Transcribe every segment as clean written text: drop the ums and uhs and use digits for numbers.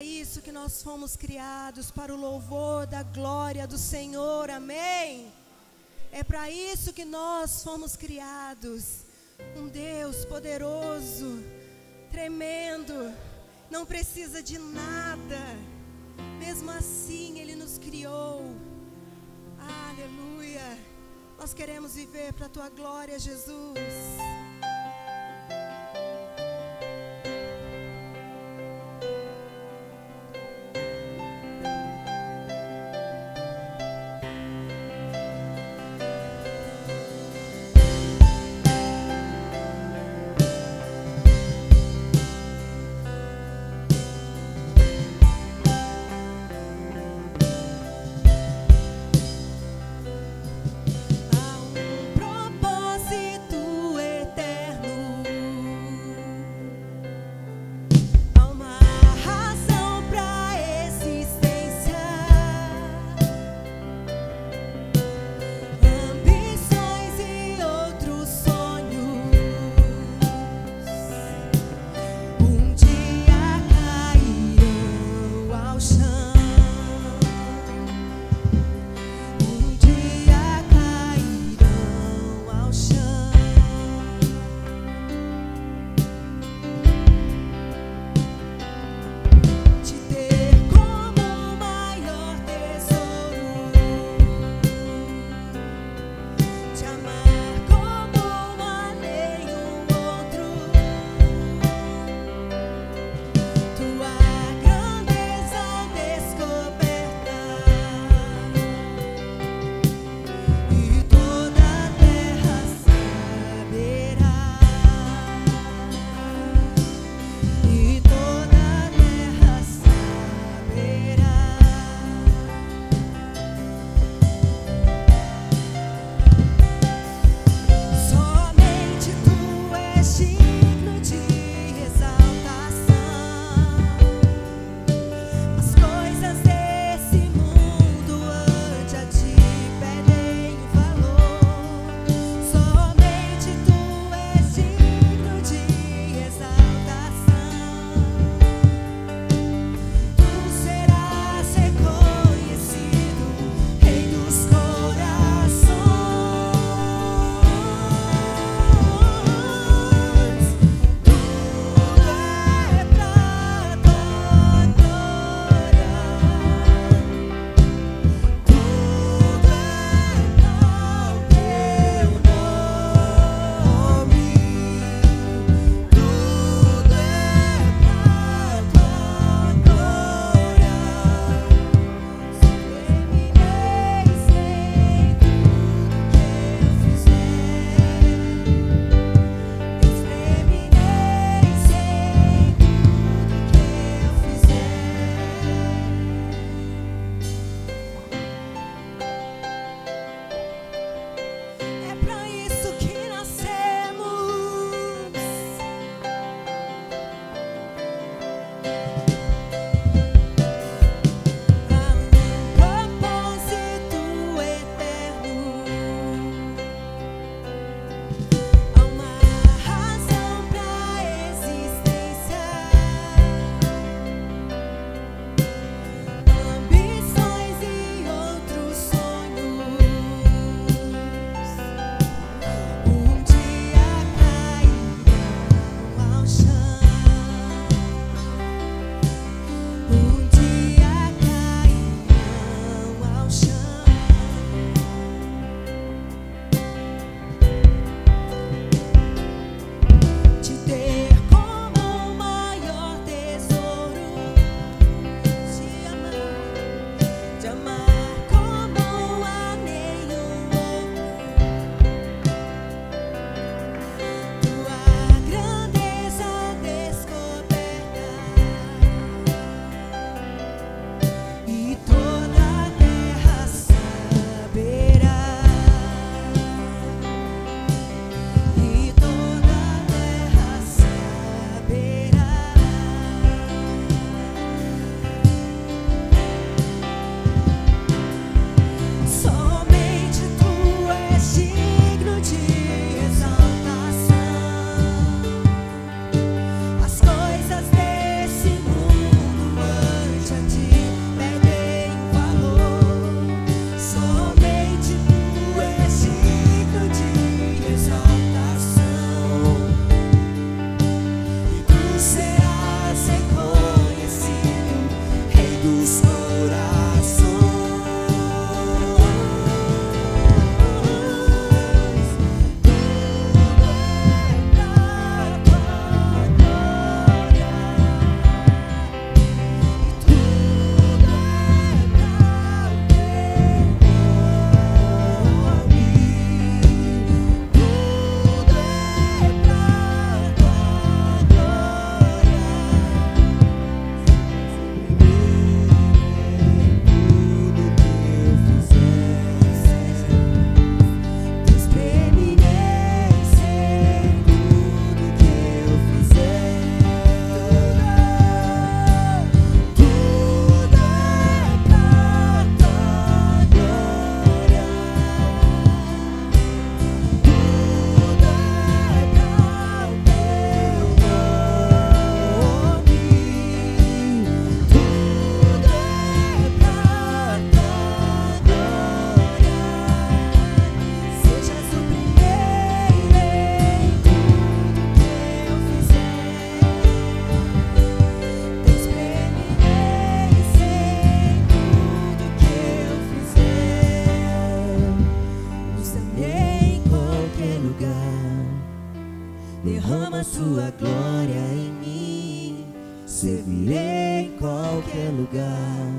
É isso que nós fomos criados, para o louvor da glória do Senhor, amém? É para isso que nós fomos criados. Um Deus poderoso, tremendo, não precisa de nada, mesmo assim Ele nos criou. Aleluia! Nós queremos viver para a Tua glória, Jesus. Propósito tua glória em mim, servirei em qualquer lugar.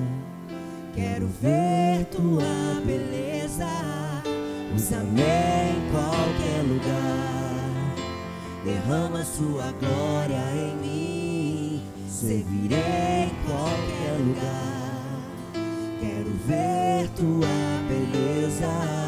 Quero ver tua beleza, usa-me em qualquer lugar. Derrama sua glória em mim, servirei em qualquer lugar. Quero ver tua beleza.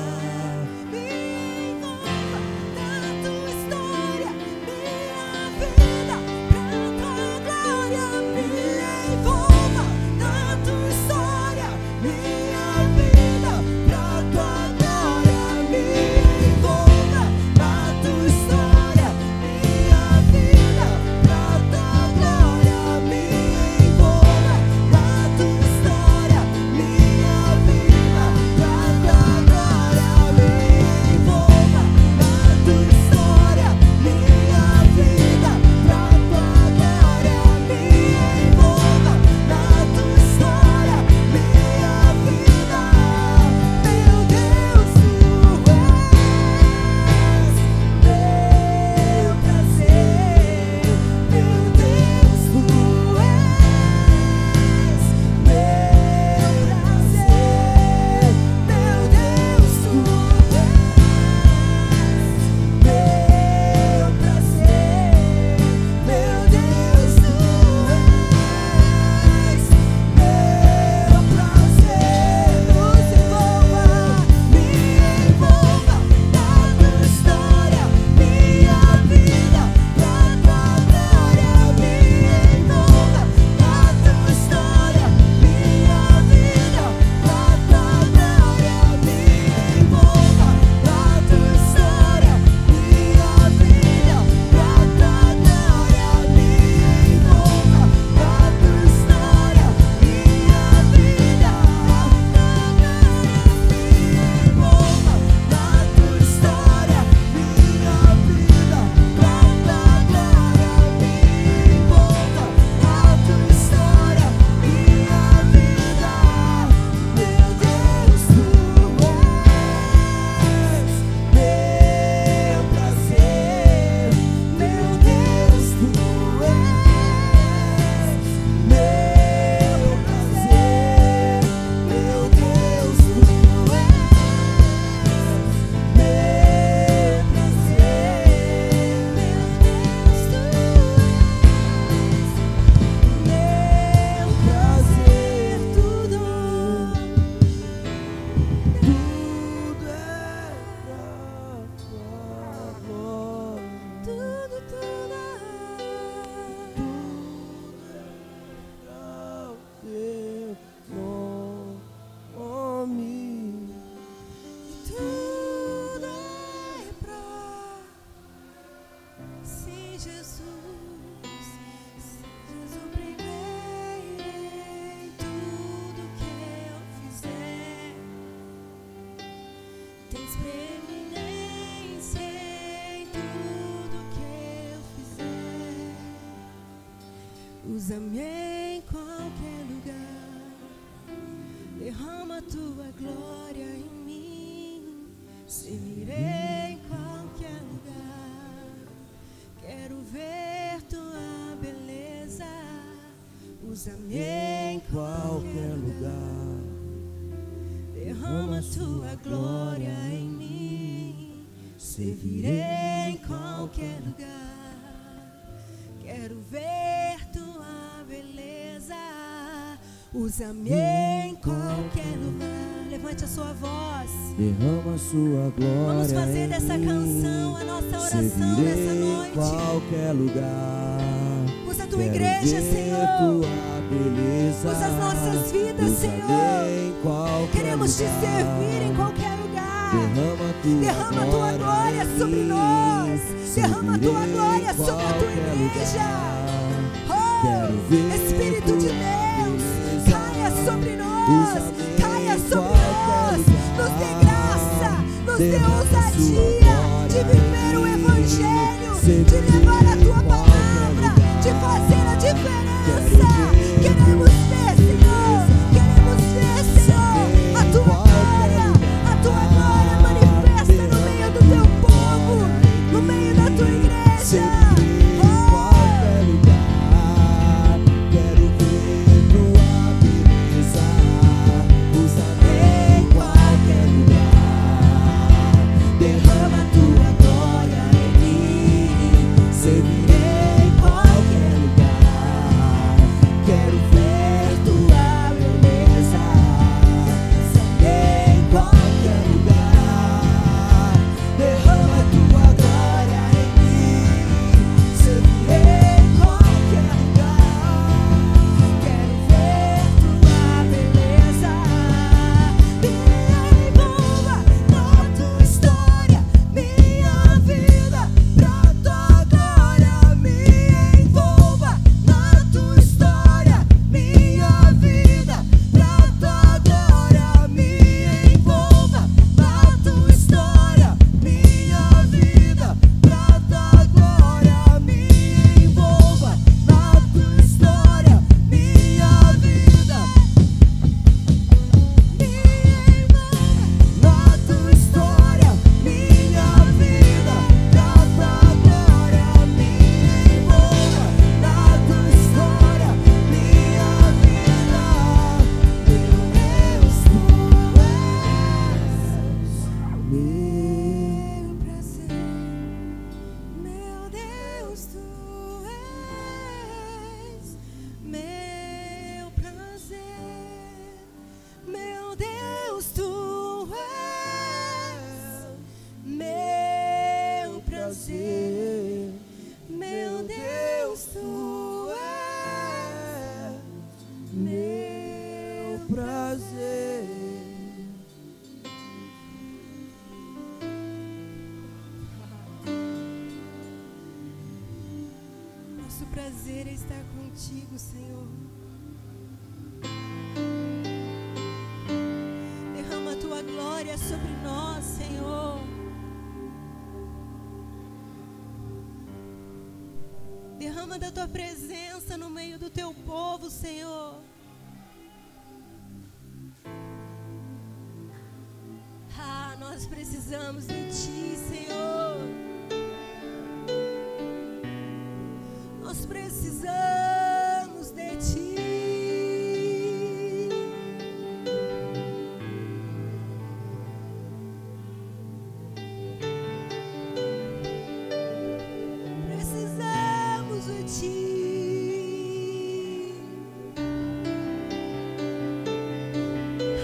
Usa-me em qualquer lugar, derrama tua glória em mim, servirei em qualquer lugar. Quero ver tua beleza, usa-me em qualquer lugar, derrama tua glória em mim, servirei em qualquer lugar. Quero ver tua beleza, usa-me em qualquer lugar. Levante a sua voz. Derrama sua glória. Vamos fazer dessa canção a nossa oração nessa noite. Em qualquer lugar. Usa a tua igreja, Senhor. Tua beleza. Usa as nossas vidas, Senhor. Queremos te servir em qualquer lugar. Derrama a tua glória sobre nós. Derrama a tua glória sobre a tua igreja. Oh, Espírito de Deus, caia sobre nós. Caia sobre nós. Nos dê graça, nos dê ousadia de viver o Evangelho, de levar a tua palavra, de fazer a diferença. Queremos ver, Senhor. Queremos ver, Senhor, a tua glória. A tua glória manifesta no meio do teu povo, no meio da tua igreja. Oh, prazer em estar contigo, Senhor. Derrama a tua glória sobre nós, Senhor. Derrama da tua presença no meio do teu povo, Senhor. Ah, nós precisamos de ti, Senhor. Nós precisamos de ti. Precisamos de ti.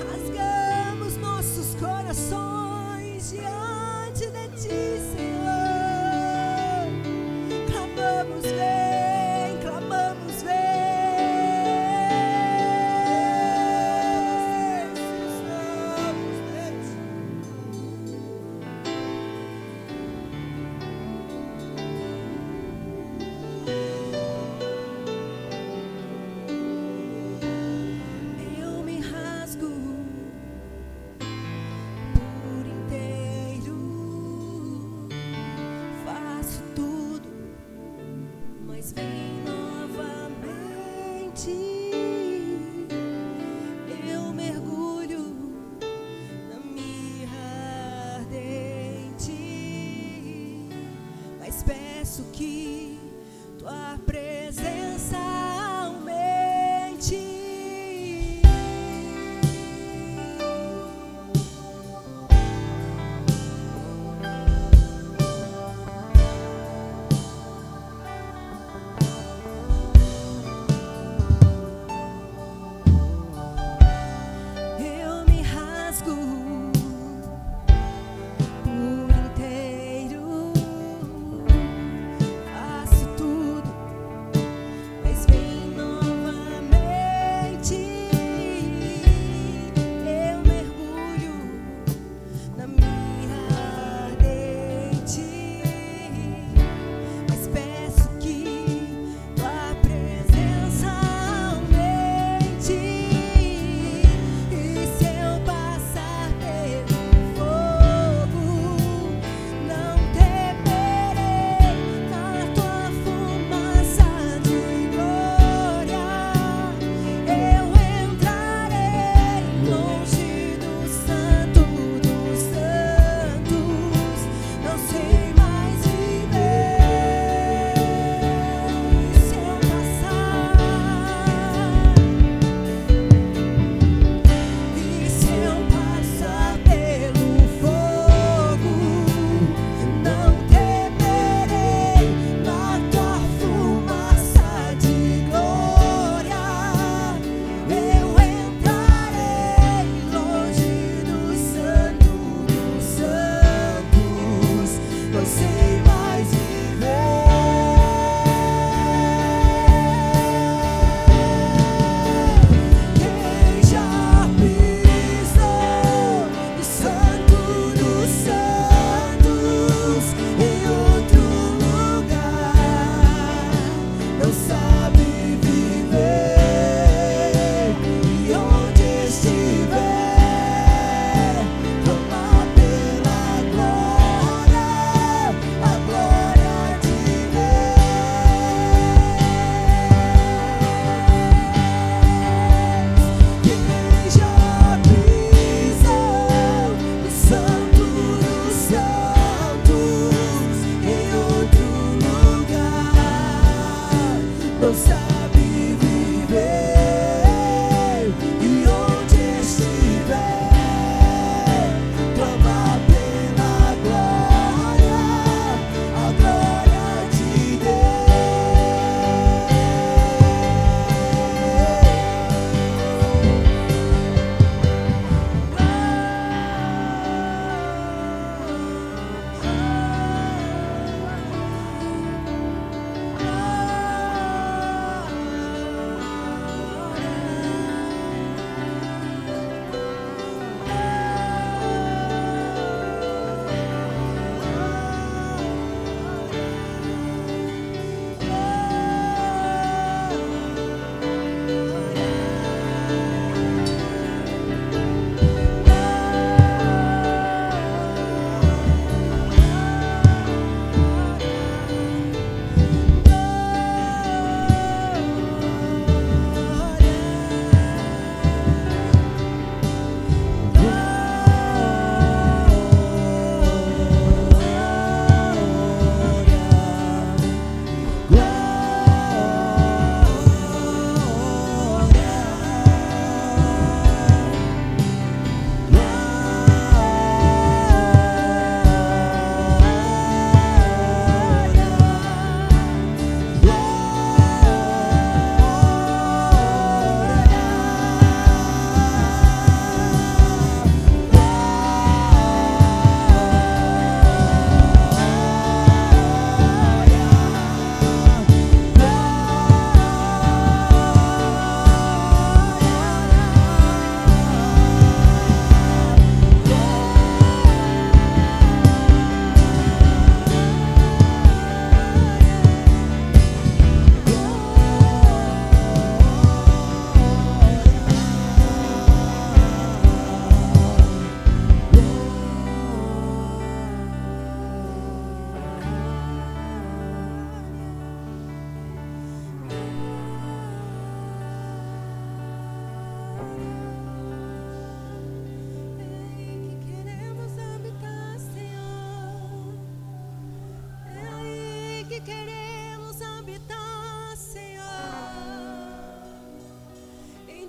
Rasgamos nossos corações diante de ti, Senhor. Clamamos, vem, clamamos.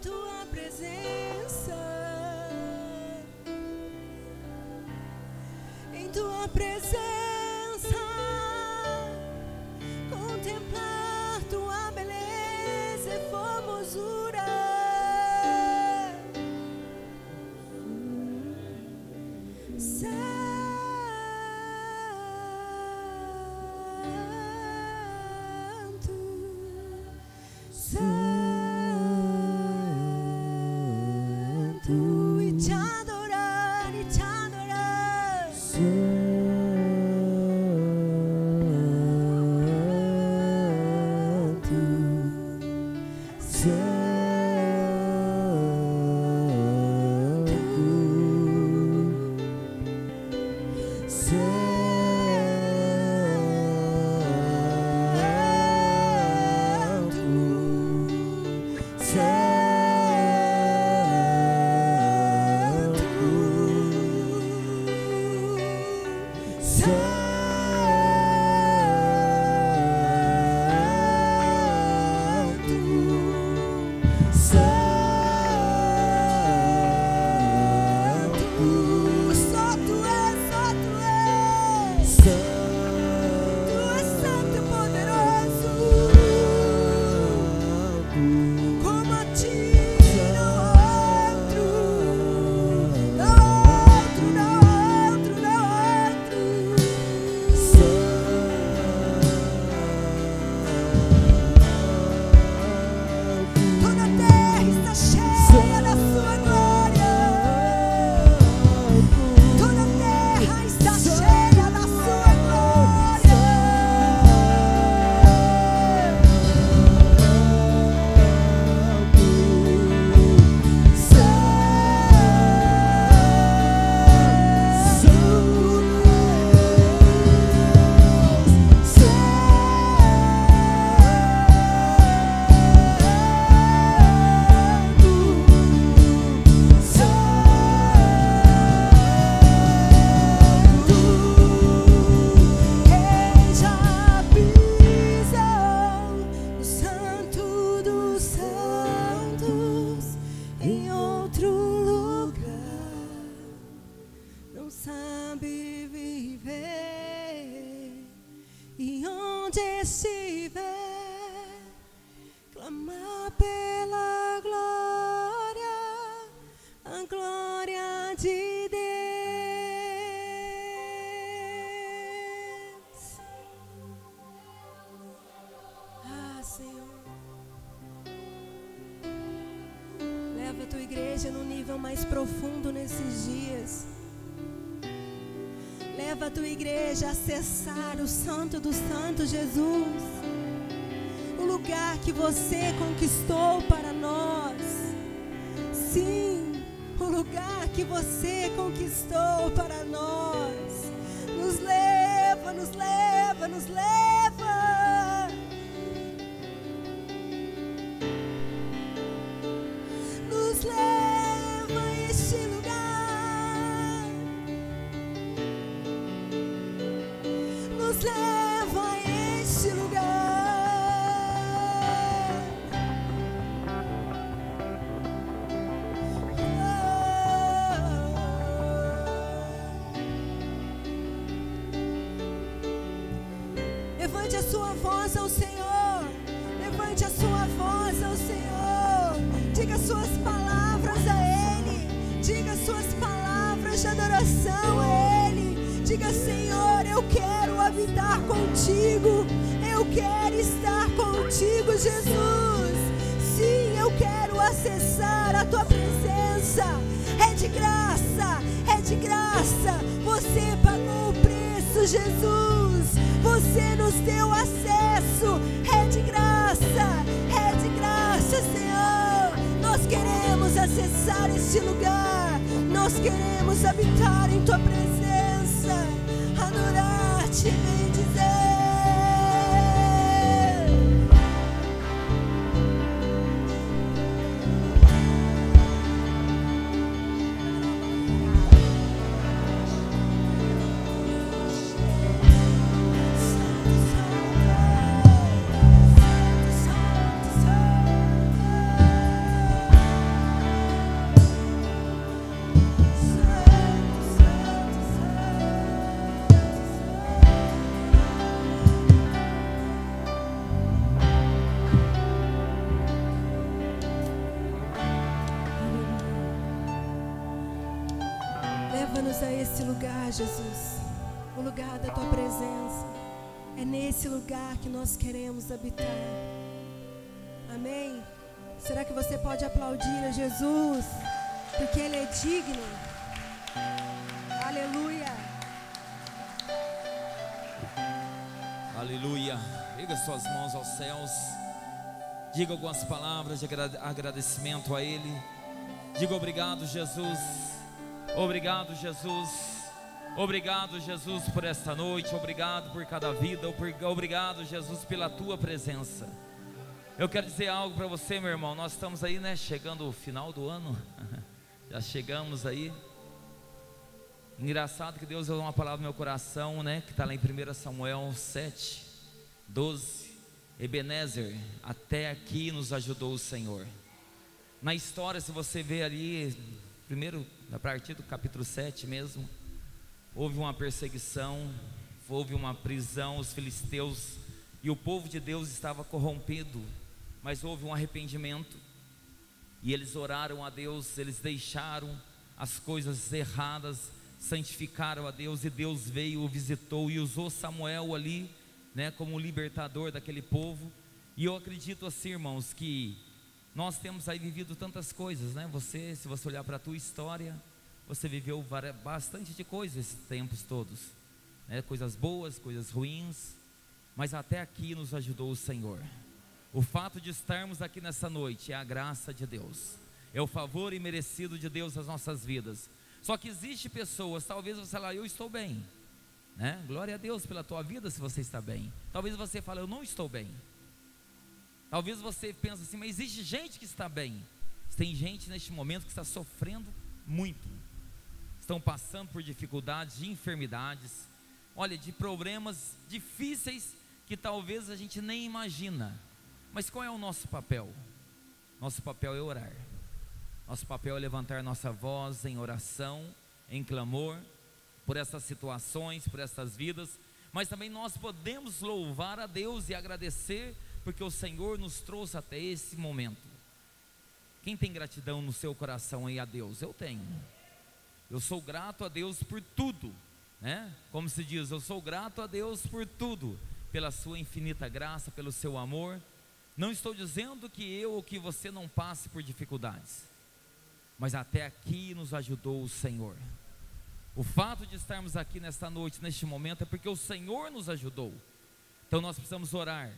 tua presença, em tua presença, contemplar tua beleza e formosura. E te adorar, e te adorar. No nível mais profundo nesses dias. Leva a tua igreja a acessar o Santo dos Santos, Jesus, o lugar que você conquistou para nós. Sim, o lugar que você conquistou para nós. Nos leva, nos leva, nos leva. Nos leva a este lugar. Nos leva a este lugar. Levante a sua voz ao Senhor. Levante a sua voz ao Senhor. Diga suas palavras a Ele. Diga suas palavras de adoração a Ele. Diga: Senhor, eu quero habitar contigo. Eu quero estar contigo, Jesus. Sim, eu quero acessar a tua presença. É de graça, é de graça. Você pagou o preço, Jesus. Você nos deu acesso. É de graça, Senhor. Nós queremos acessar este lugar. Nós queremos habitar em tua presença, adorar-te e bendizer. Leva-nos a esse lugar, Jesus, o lugar da tua presença. É nesse lugar que nós queremos habitar. Amém? Será que você pode aplaudir a Jesus? Porque Ele é digno. Aleluia. Aleluia. Erga suas mãos aos céus. Diga algumas palavras de agradecimento a Ele. Diga obrigado, Jesus. Obrigado, Jesus. Obrigado, Jesus, por esta noite. Obrigado por cada vida. Obrigado, Jesus, pela tua presença. Eu quero dizer algo para você, meu irmão. Nós estamos aí, né? Chegando o final do ano. Já chegamos aí. Engraçado que Deus deu uma palavra no meu coração, né? Que está lá em 1 Samuel 7, 12. Ebenezer, até aqui nos ajudou o Senhor. Na história, se você vê ali, primeiro, a partir do capítulo 7 mesmo, houve uma perseguição, houve uma prisão, os filisteus, e o povo de Deus estava corrompido, mas houve um arrependimento, e eles oraram a Deus, eles deixaram as coisas erradas, santificaram a Deus, e Deus veio, o visitou e usou Samuel ali, né, como libertador daquele povo. E eu acredito assim, irmãos, que nós temos aí vivido tantas coisas, né? Se você olhar para a tua história, você viveu bastante de coisas esses tempos todos, né? Coisas boas, coisas ruins, mas até aqui nos ajudou o Senhor. O fato de estarmos aqui nessa noite é a graça de Deus, é o favor imerecido de Deus nas nossas vidas. Só que existe pessoas, talvez você fale, eu estou bem, né? Glória a Deus pela tua vida se você está bem. Talvez você fale, eu não estou bem. Talvez você pense assim, mas existe gente que está bem. Tem gente neste momento que está sofrendo muito, estão passando por dificuldades, de enfermidades, olha, de problemas difíceis que talvez a gente nem imagina. Mas qual é o nosso papel? Nosso papel é orar. Nosso papel é levantar nossa voz em oração, em clamor, por essas situações, por essas vidas. Mas também nós podemos louvar a Deus e agradecer, porque o Senhor nos trouxe até esse momento. Quem tem gratidão no seu coração aí a Deus? Eu tenho. Eu sou grato a Deus por tudo, né? Como se diz, eu sou grato a Deus por tudo, pela sua infinita graça, pelo seu amor. Não estou dizendo que eu ou que você não passe por dificuldades, mas até aqui nos ajudou o Senhor. O fato de estarmos aqui nesta noite, neste momento, é porque o Senhor nos ajudou. Então nós precisamos orar,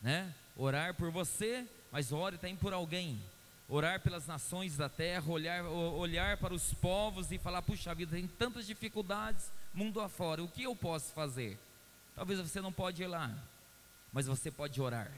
né? Orar por você, mas ore também por alguém. Orar pelas nações da terra, olhar para os povos e falar, puxa vida, tem tantas dificuldades mundo afora, o que eu posso fazer? Talvez você não pode ir lá, mas você pode orar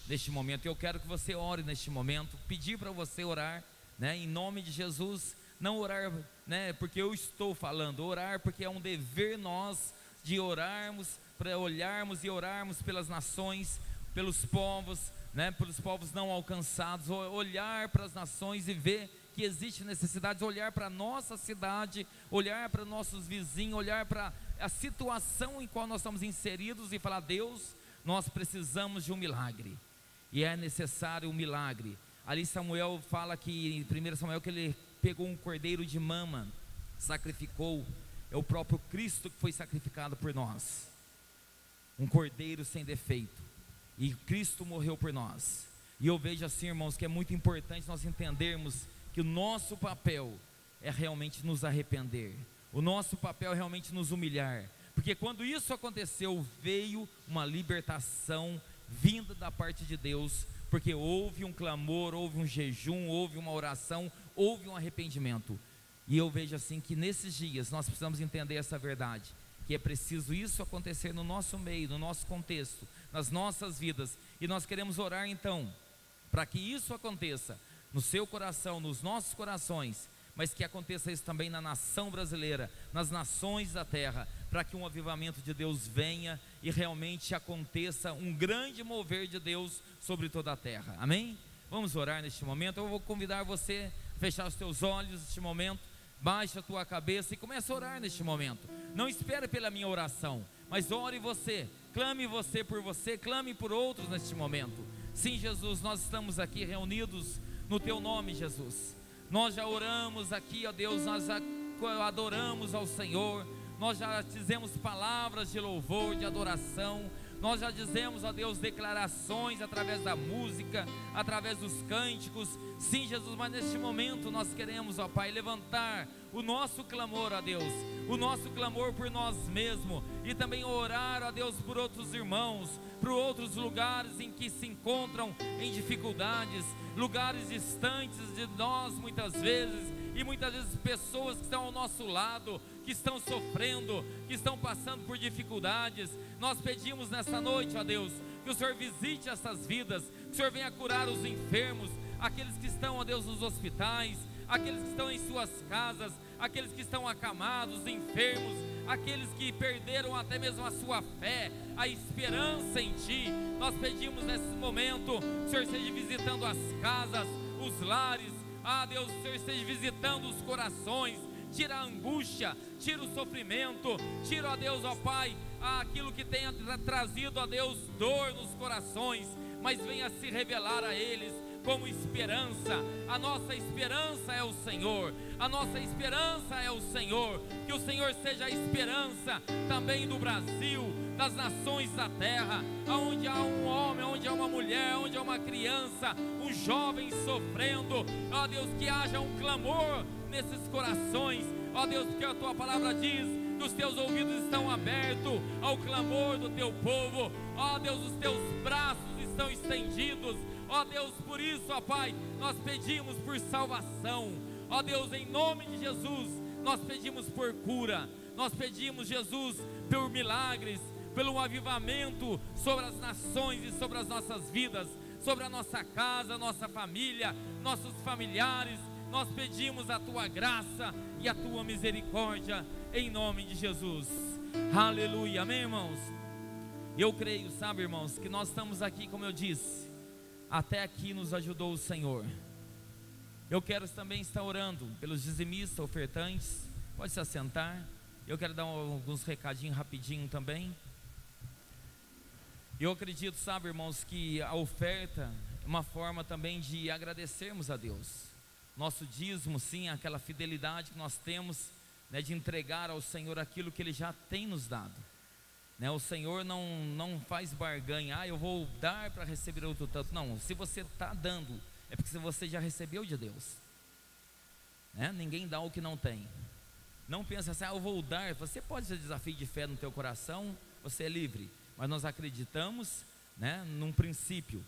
neste momento. Eu quero que você ore neste momento, pedir para você orar, né, em nome de Jesus. Não orar, né, porque eu estou falando, orar porque é um dever nós de orarmos, para olharmos e orarmos pelas nações, pelos povos, né, pelos povos não alcançados, olhar para as nações e ver que existe necessidades, olhar para a nossa cidade, olhar para nossos vizinhos, olhar para a situação em qual nós estamos inseridos e falar, Deus, nós precisamos de um milagre, e é necessário um milagre. Ali Samuel fala que, em 1 Samuel, que ele pegou um cordeiro de mama, sacrificou, é o próprio Cristo que foi sacrificado por nós, um cordeiro sem defeito, e Cristo morreu por nós. E eu vejo assim, irmãos, que é muito importante nós entendermos que o nosso papel é realmente nos arrepender, o nosso papel é realmente nos humilhar, porque quando isso aconteceu, veio uma libertação vinda da parte de Deus, porque houve um clamor, houve um jejum, houve uma oração, houve um arrependimento. E eu vejo assim que nesses dias nós precisamos entender essa verdade, que é preciso isso acontecer no nosso meio, no nosso contexto, nas nossas vidas. E nós queremos orar então, para que isso aconteça no seu coração, nos nossos corações, mas que aconteça isso também na nação brasileira, nas nações da terra, para que um avivamento de Deus venha e realmente aconteça um grande mover de Deus sobre toda a terra, amém? Vamos orar neste momento. Eu vou convidar você a fechar os teus olhos neste momento, baixa a tua cabeça e comece a orar neste momento. Não espere pela minha oração, mas ore você, clame você por você, clame por outros neste momento. Sim, Jesus, nós estamos aqui reunidos no teu nome, Jesus. Nós já oramos aqui, ó Deus, nós já adoramos ao Senhor, nós já dizemos palavras de louvor, de adoração, nós já dizemos, ó Deus, declarações através da música, através dos cânticos. Sim, Jesus, mas neste momento nós queremos, ó Pai, levantar o nosso clamor, ó Deus, o nosso clamor por nós mesmos, e também orar, ó Deus, por outros irmãos, por outros lugares em que se encontram em dificuldades, lugares distantes de nós muitas vezes, e muitas vezes pessoas que estão ao nosso lado, que estão sofrendo, que estão passando por dificuldades. Nós pedimos nessa noite, ó Deus, que o Senhor visite essas vidas, que o Senhor venha curar os enfermos, aqueles que estão, ó Deus, nos hospitais, aqueles que estão em suas casas, aqueles que estão acamados, enfermos, aqueles que perderam até mesmo a sua fé, a esperança em Ti. Nós pedimos nesse momento, que o Senhor esteja visitando as casas, os lares, Deus, o Senhor esteja visitando os corações, tira a angústia, tira o sofrimento, tira, ó Deus, ó Pai, aquilo que tenha trazido, ó Deus, dor nos corações, mas venha se revelar a eles como esperança. A nossa esperança é o Senhor, a nossa esperança é o Senhor. Que o Senhor seja a esperança também do Brasil, das nações da terra, onde há um homem, onde há uma mulher, onde há uma criança, um jovem sofrendo, ó Deus, que haja um clamor nesses corações, ó Deus, porque a Tua palavra diz que os Teus ouvidos estão abertos ao clamor do Teu povo, ó Deus, os Teus braços estão estendidos, ó Deus. Por isso, ó Pai, nós pedimos por salvação, ó Deus, em nome de Jesus, nós pedimos por cura, nós pedimos, Jesus, por milagres, pelo avivamento sobre as nações e sobre as nossas vidas, sobre a nossa casa, nossa família, nossos familiares. Nós pedimos a Tua graça e a Tua misericórdia, em nome de Jesus. Aleluia, amém, irmãos? Eu creio, sabe, irmãos, que nós estamos aqui, como eu disse, até aqui nos ajudou o Senhor. Eu quero também estar orando pelos dizimistas, ofertantes. Pode se assentar. Eu quero dar alguns recadinhos rapidinho também. Eu acredito, sabe, irmãos, que a oferta é uma forma também de agradecermos a Deus. Nosso dízimo, sim, é aquela fidelidade que nós temos, né, de entregar ao Senhor aquilo que Ele já tem nos dado, né? O Senhor não faz barganha, eu vou dar para receber outro tanto. Não, se você está dando, é porque você já recebeu de Deus, né? Ninguém dá o que não tem. Não pensa assim, eu vou dar. Você pode ter desafio de fé no teu coração, você é livre, mas nós acreditamos, né, num princípio,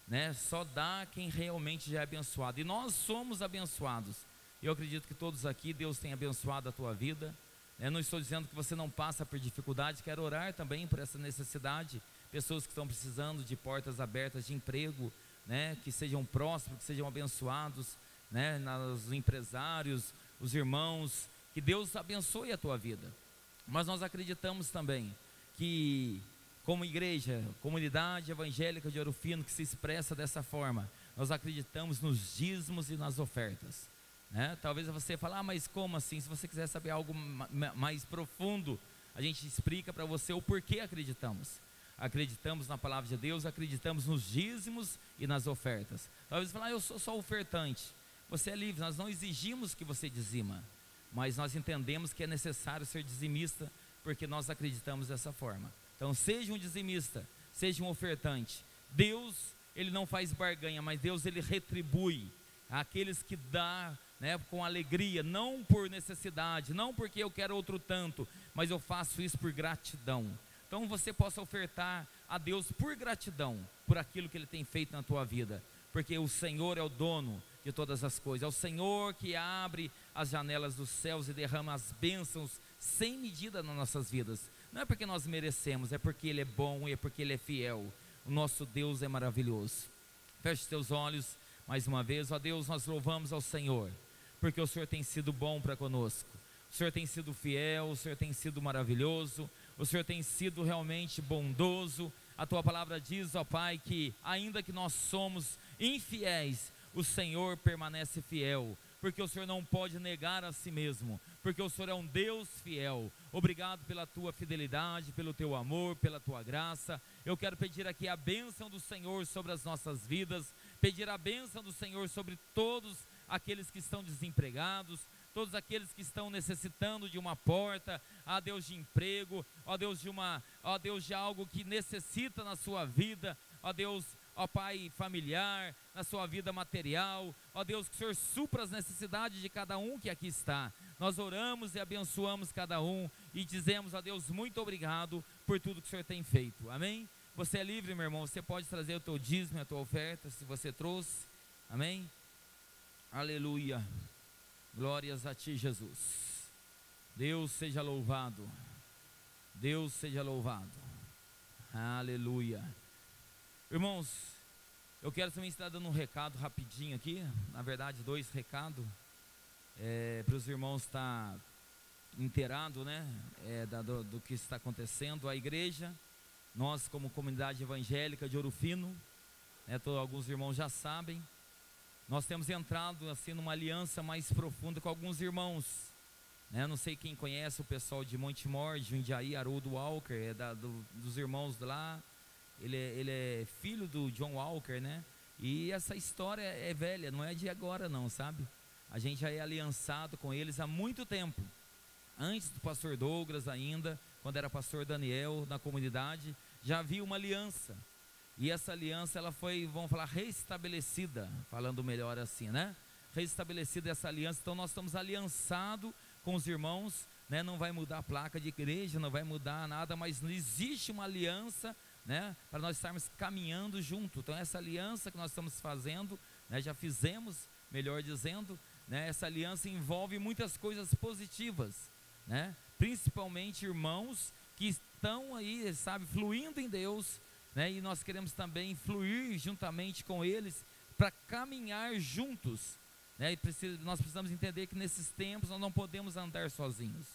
né? Só dá quem realmente já é abençoado, e nós somos abençoados. Eu acredito que todos aqui, Deus tem abençoado a tua vida. Eu não estou dizendo que você não passa por dificuldade. Quero orar também por essa necessidade, pessoas que estão precisando de portas abertas de emprego, né? Que sejam prósperos, que sejam abençoados, né? Os empresários, os irmãos, que Deus abençoe a tua vida. Mas nós acreditamos também que, como igreja, comunidade evangélica de Ouro Fino, que se expressa dessa forma, nós acreditamos nos dízimos e nas ofertas, né? Talvez você fale, mas como assim? Se você quiser saber algo mais profundo, a gente explica para você o porquê acreditamos. Acreditamos na palavra de Deus, acreditamos nos dízimos e nas ofertas. Talvez você fale, eu sou só ofertante. Você é livre, nós não exigimos que você dizima, mas nós entendemos que é necessário ser dizimista, porque nós acreditamos dessa forma. Então seja um dizimista, seja um ofertante. Deus, Ele não faz barganha, mas Deus, Ele retribui aqueles que dão, né, com alegria, não por necessidade, não porque eu quero outro tanto, mas eu faço isso por gratidão. Então você possa ofertar a Deus por gratidão, por aquilo que Ele tem feito na tua vida, porque o Senhor é o dono de todas as coisas, é o Senhor que abre as janelas dos céus e derrama as bênçãos sem medida nas nossas vidas. Não é porque nós merecemos, é porque Ele é bom e é porque Ele é fiel. O nosso Deus é maravilhoso. Feche teus olhos mais uma vez. Ó Deus, nós louvamos ao Senhor, porque o Senhor tem sido bom para conosco. O Senhor tem sido fiel, o Senhor tem sido maravilhoso, o Senhor tem sido realmente bondoso. A tua palavra diz, ó Pai, que ainda que nós somos infiéis, o Senhor permanece fiel, porque o Senhor não pode negar a si mesmo, porque o Senhor é um Deus fiel. Obrigado pela tua fidelidade, pelo teu amor, pela tua graça. Eu quero pedir aqui a bênção do Senhor sobre as nossas vidas, pedir a bênção do Senhor sobre todos aqueles que estão desempregados, todos aqueles que estão necessitando de uma porta, ó Deus, de emprego, ó Deus, ó Deus, de algo que necessita na sua vida, ó Deus, ó Pai, familiar, na sua vida material, ó Deus, que o Senhor supra as necessidades de cada um que aqui está. Nós oramos e abençoamos cada um e dizemos, ó Deus, muito obrigado por tudo que o Senhor tem feito, amém? Você é livre, meu irmão, você pode trazer o teu dízimo, a tua oferta, se você trouxe, amém? Aleluia, glórias a Ti, Jesus. Deus seja louvado, Deus seja louvado, aleluia. Irmãos, eu quero também estar dando um recado rapidinho aqui, na verdade 2 recados, para os irmãos estar inteirados, né, do que está acontecendo. A igreja, nós como comunidade evangélica de Ouro Fino, alguns irmãos já sabem, nós temos entrado assim numa aliança mais profunda com alguns irmãos, né? Não sei quem conhece o pessoal de Montemor, de Jundiaí, Haroldo Walker, dos irmãos lá. Ele é filho do John Walker, né? E essa história é velha, não é de agora não, sabe? A gente já é aliançado com eles há muito tempo. Antes do pastor Douglas ainda, quando era pastor Daniel na comunidade, já havia uma aliança. E essa aliança, ela foi, vamos falar, restabelecida, falando melhor assim, né? Restabelecida essa aliança, então nós estamos aliançados com os irmãos, né? Não vai mudar a placa de igreja, não vai mudar nada, mas não existe uma aliança, né, para nós estarmos caminhando junto. Então essa aliança que nós estamos fazendo, né, já fizemos, melhor dizendo, né, essa aliança envolve muitas coisas positivas, né, principalmente irmãos que estão aí, sabe, fluindo em Deus, né, e nós queremos também fluir juntamente com eles para caminhar juntos, né, nós precisamos entender que nesses tempos nós não podemos andar sozinhos.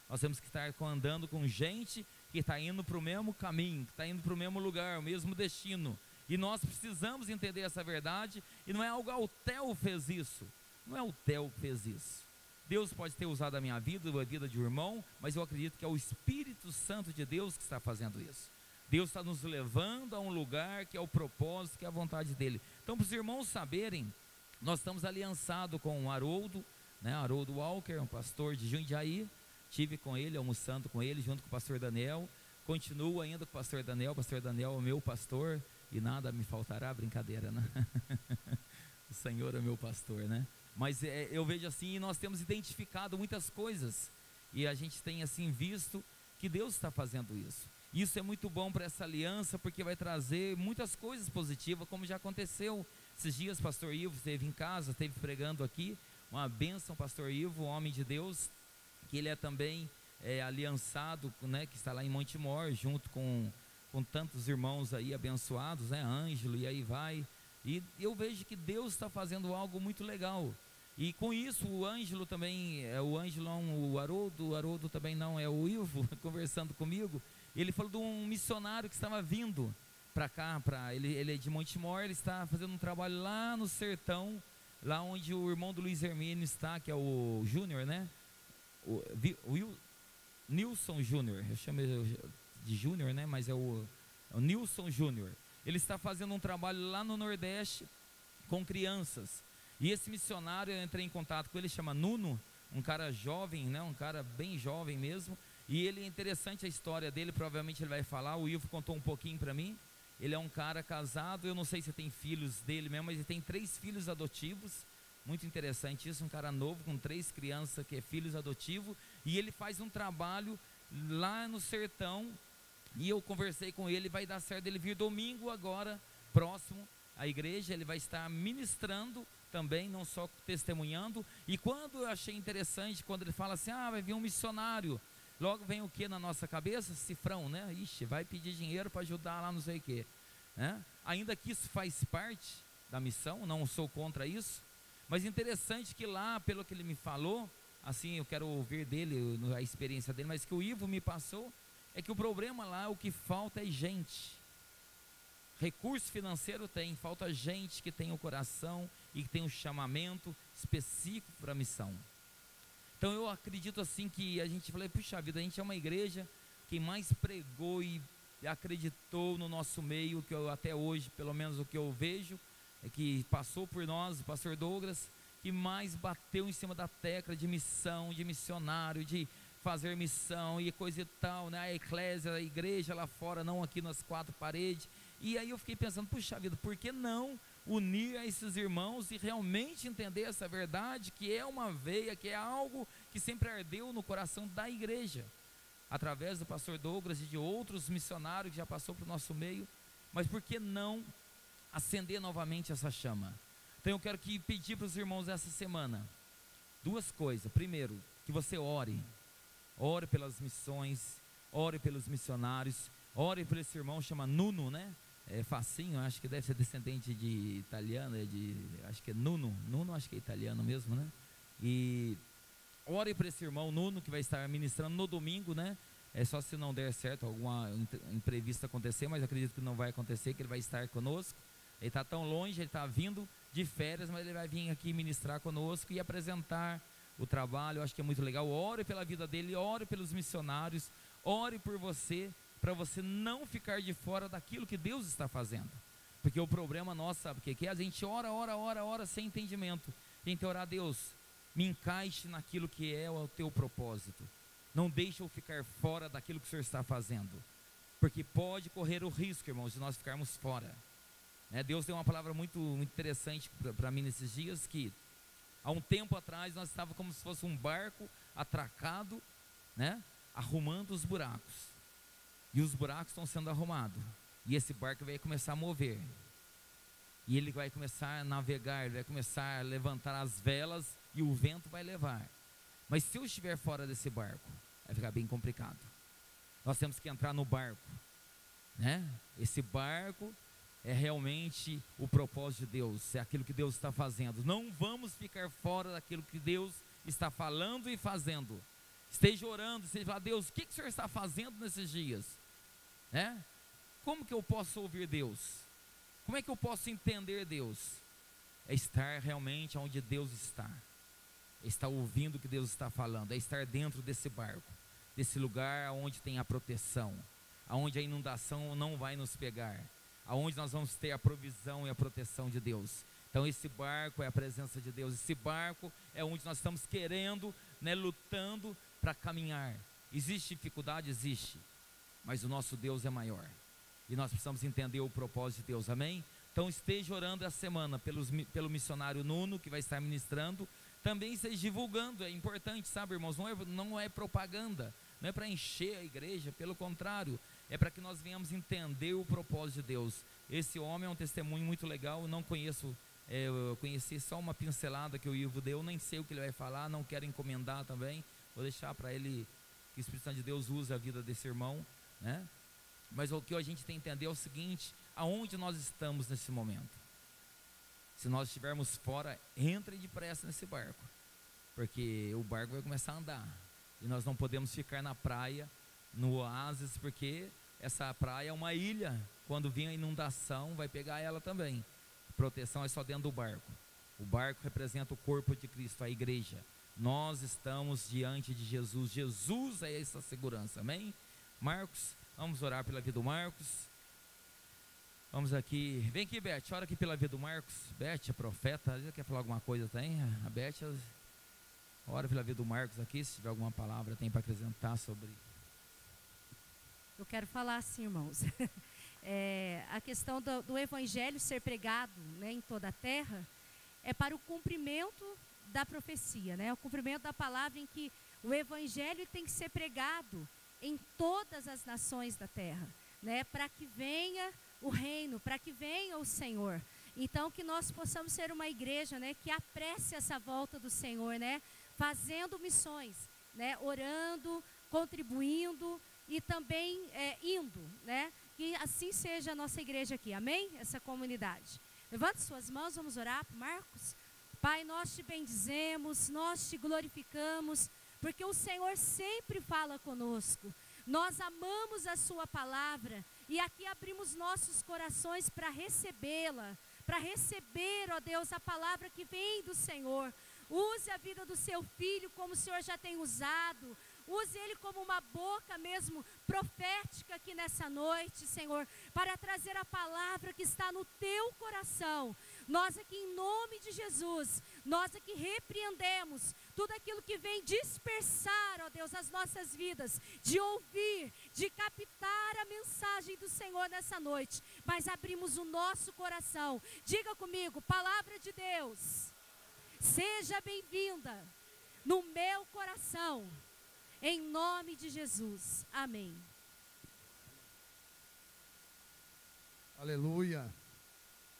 Nós temos que estar andando com gente que está indo para o mesmo caminho, que está indo para o mesmo lugar, o mesmo destino. E nós precisamos entender essa verdade. E não é algo, o Theo fez isso. Não é o Theo que fez isso. Deus pode ter usado a minha vida, a vida de um irmão, mas eu acredito que é o Espírito Santo de Deus que está fazendo isso. Deus está nos levando a um lugar que é o propósito, que é a vontade dEle. Então, para os irmãos saberem, nós estamos aliançados com o Haroldo, né, Haroldo Walker, um pastor de Jundiaí. Estive com ele, almoçando com ele, junto com o pastor Daniel. Continuo ainda com o pastor Daniel. O pastor Daniel é o meu pastor e nada me faltará, brincadeira, né? O Senhor é meu pastor, né? Mas eu vejo assim, nós temos identificado muitas coisas e a gente tem assim visto que Deus está fazendo isso. Isso é muito bom para essa aliança, porque vai trazer muitas coisas positivas, como já aconteceu esses dias. Pastor Ivo esteve em casa, esteve pregando aqui, uma bênção, pastor Ivo, homem de Deus, que ele é também aliançado, né, que está lá em Montemor, junto com tantos irmãos aí abençoados, né, Ângelo, e aí vai, e eu vejo que Deus está fazendo algo muito legal, e com isso o Ângelo também, o Ângelo, o Haroldo também não, é o Ivo, conversando comigo, ele falou de um missionário que estava vindo para cá, ele é de Montemor, ele está fazendo um trabalho lá no sertão, lá onde o irmão do Luiz Hermínio está, que é o Júnior, né, o Nilson Júnior, eu chamo de Júnior, né? Mas é o Nilson Júnior. Ele está fazendo um trabalho lá no Nordeste com crianças. E esse missionário, eu entrei em contato com ele, chama Nuno, um cara jovem, né? Um cara bem jovem mesmo. E ele é interessante a história dele, provavelmente ele vai falar. O Ivo contou um pouquinho para mim. Ele é um cara casado, eu não sei se tem filhos dele mesmo, mas ele tem 3 filhos adotivos. Muito interessante isso, um cara novo com 3 crianças que é filhos adotivos, e ele faz um trabalho lá no sertão, e eu conversei com ele, vai dar certo ele vir domingo agora, próximo à igreja, ele vai estar ministrando também, não só testemunhando. E quando eu achei interessante, quando ele fala assim, vai vir um missionário, logo vem o que na nossa cabeça? Cifrão, né? Ixi, vai pedir dinheiro para ajudar lá não sei o que, né? Ainda que isso faz parte da missão, não sou contra isso, mas interessante que lá, pelo que ele me falou, assim, eu quero ouvir dele, a experiência dele, mas que o Ivo me passou, é que o problema lá, o que falta é gente. Recurso financeiro tem, falta gente que tem o coração e que tem um chamamento específico para a missão. Então eu acredito assim que a gente falou, puxa vida, a gente é uma igreja que mais pregou e acreditou no nosso meio, que eu até hoje, pelo menos o que eu vejo, é que passou por nós, o pastor Douglas, que mais bateu em cima da tecla de missão, de missionário, de fazer missão e coisa e tal, né? A eclésia, a igreja lá fora, não aqui nas quatro paredes. E aí eu fiquei pensando, puxa vida, por que não unir a esses irmãos e realmente entender essa verdade, que é uma veia, que é algo que sempre ardeu no coração da igreja, através do pastor Douglas e de outros missionários que já passou para o nosso meio. Mas por que não acender novamente essa chama? Então eu quero pedir para os irmãos essa semana duas coisas. Primeiro, que você ore pelas missões, ore pelos missionários, ore por esse irmão, chama Nuno, né? É facinho, acho que deve ser descendente de italiano, acho que é Nuno, acho que é italiano mesmo, né? E ore por esse irmão Nuno, que vai estar ministrando no domingo, né? É só se não der certo, alguma imprevista acontecer, mas acredito que não vai acontecer, que ele vai estar conosco. Ele está tão longe, ele está vindo de férias, mas ele vai vir aqui ministrar conosco e apresentar o trabalho. Eu acho que é muito legal. Ore pela vida dele, ore pelos missionários, ore por você, para você não ficar de fora daquilo que Deus está fazendo. Porque o problema nosso, sabe o que é? A gente ora sem entendimento. A gente orar, Deus, me encaixe naquilo que é o teu propósito. Não deixe eu ficar fora daquilo que o Senhor está fazendo. Porque pode correr o risco, irmãos, de nós ficarmos fora. Deus tem uma palavra muito interessante para mim nesses dias, que há um tempo atrás nós estávamos como se fosse um barco atracado, arrumando os buracos. E os buracos estão sendo arrumados. E esse barco vai começar a mover. E ele vai começar a navegar, ele vai começar a levantar as velas e o vento vai levar. Mas se eu estiver fora desse barco, vai ficar bem complicado. Nós temos que entrar no barco, Esse barco é realmente o propósito de Deus, é aquilo que Deus está fazendo. Não vamos ficar fora daquilo que Deus está falando e fazendo. Esteja orando, esteja falando, Deus, o que o Senhor está fazendo nesses dias? Como que eu posso ouvir Deus? Como é que eu posso entender Deus? É estar realmente onde Deus está. É estar ouvindo o que Deus está falando. É estar dentro desse barco, desse lugar onde tem a proteção, onde a inundação não vai nos pegar, aonde nós vamos ter a provisão e a proteção de Deus. Então esse barco é a presença de Deus. Esse barco é onde nós estamos querendo, lutando para caminhar. Existe dificuldade? Existe. Mas o nosso Deus é maior. E nós precisamos entender o propósito de Deus, amém? Então esteja orando essa semana pelo missionário Nuno, que vai estar ministrando. Também esteja divulgando, é importante, sabe, irmãos? Não é propaganda, não é para encher a igreja, pelo contrário, é para que nós venhamos entender o propósito de Deus. Esse homem é um testemunho muito legal. Eu não conheço, eu conheci só uma pincelada que o Ivo deu, nem sei o que ele vai falar, não quero encomendar também, vou deixar para ele, que o Espírito Santo de Deus use a vida desse irmão, Mas o que a gente tem que entender é o seguinte: aonde nós estamos nesse momento? Se nós estivermos fora, entre depressa nesse barco, porque o barco vai começar a andar, e nós não podemos ficar na praia, no oásis, porque essa praia é uma ilha. Quando vir a inundação, vai pegar ela também. Proteção é só dentro do barco. O barco representa o corpo de Cristo, a igreja. Nós estamos diante de Jesus. Jesus é essa segurança, amém? Marcos, vamos orar pela vida do Marcos. Vamos aqui, vem aqui, Beth, ora aqui pela vida do Marcos. Beth, a profeta, ela quer falar alguma coisa, tem? A Beth, ora pela vida do Marcos aqui, se tiver alguma palavra, tem para acrescentar sobre. Eu quero falar assim, irmãos. A questão do evangelho ser pregado, em toda a terra, é para o cumprimento da profecia, o cumprimento da palavra, em que o evangelho tem que ser pregado em todas as nações da terra, para que venha o reino, para que venha o Senhor. Então que nós possamos ser uma igreja, que apresse essa volta do Senhor, fazendo missões, orando, contribuindo e também indo, que assim seja a nossa igreja aqui, amém? Essa comunidade. Levante suas mãos, vamos orar para Marcos. Pai, nós te bendizemos, nós te glorificamos, porque o Senhor sempre fala conosco. Nós amamos a sua palavra e aqui abrimos nossos corações para recebê-la, para receber, ó Deus, a palavra que vem do Senhor. Use a vida do seu filho como o Senhor já tem usado. Use ele como uma boca mesmo profética aqui nessa noite, Senhor, para trazer a palavra que está no teu coração. Nós aqui, em nome de Jesus, nós aqui repreendemos tudo aquilo que vem dispersar, ó Deus, as nossas vidas, de ouvir, de captar a mensagem do Senhor nessa noite, mas abrimos o nosso coração. Diga comigo, palavra de Deus, seja bem-vinda no meu coração, em nome de Jesus, amém. Aleluia,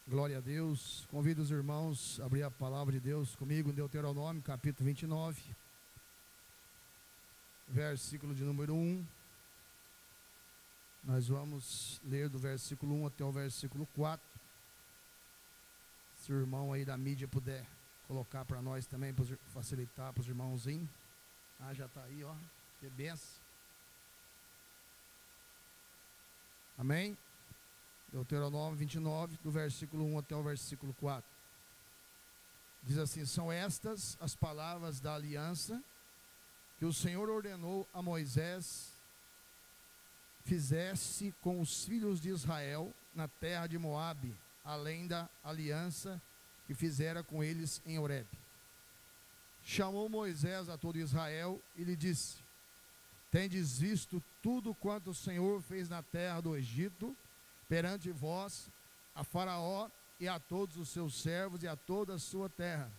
glória a Deus. Convido os irmãos a abrir a palavra de Deus comigo em Deuteronômio, capítulo 29, versículo de número 1. Nós vamos ler do versículo 1 até o versículo 4. Se o irmão aí da mídia puder colocar para nós também, para facilitar para os irmãozinhos. Ah, já está aí, ó, que benção. Amém? Deuteronômio 29, do versículo 1 até o versículo 4. Diz assim: são estas as palavras da aliança que o Senhor ordenou a Moisés fizesse com os filhos de Israel na terra de Moabe, além da aliança que fizera com eles em Horebe. Chamou Moisés a todo Israel e lhe disse: tendes visto tudo quanto o Senhor fez na terra do Egito, perante vós, a Faraó e a todos os seus servos e a toda a sua terra,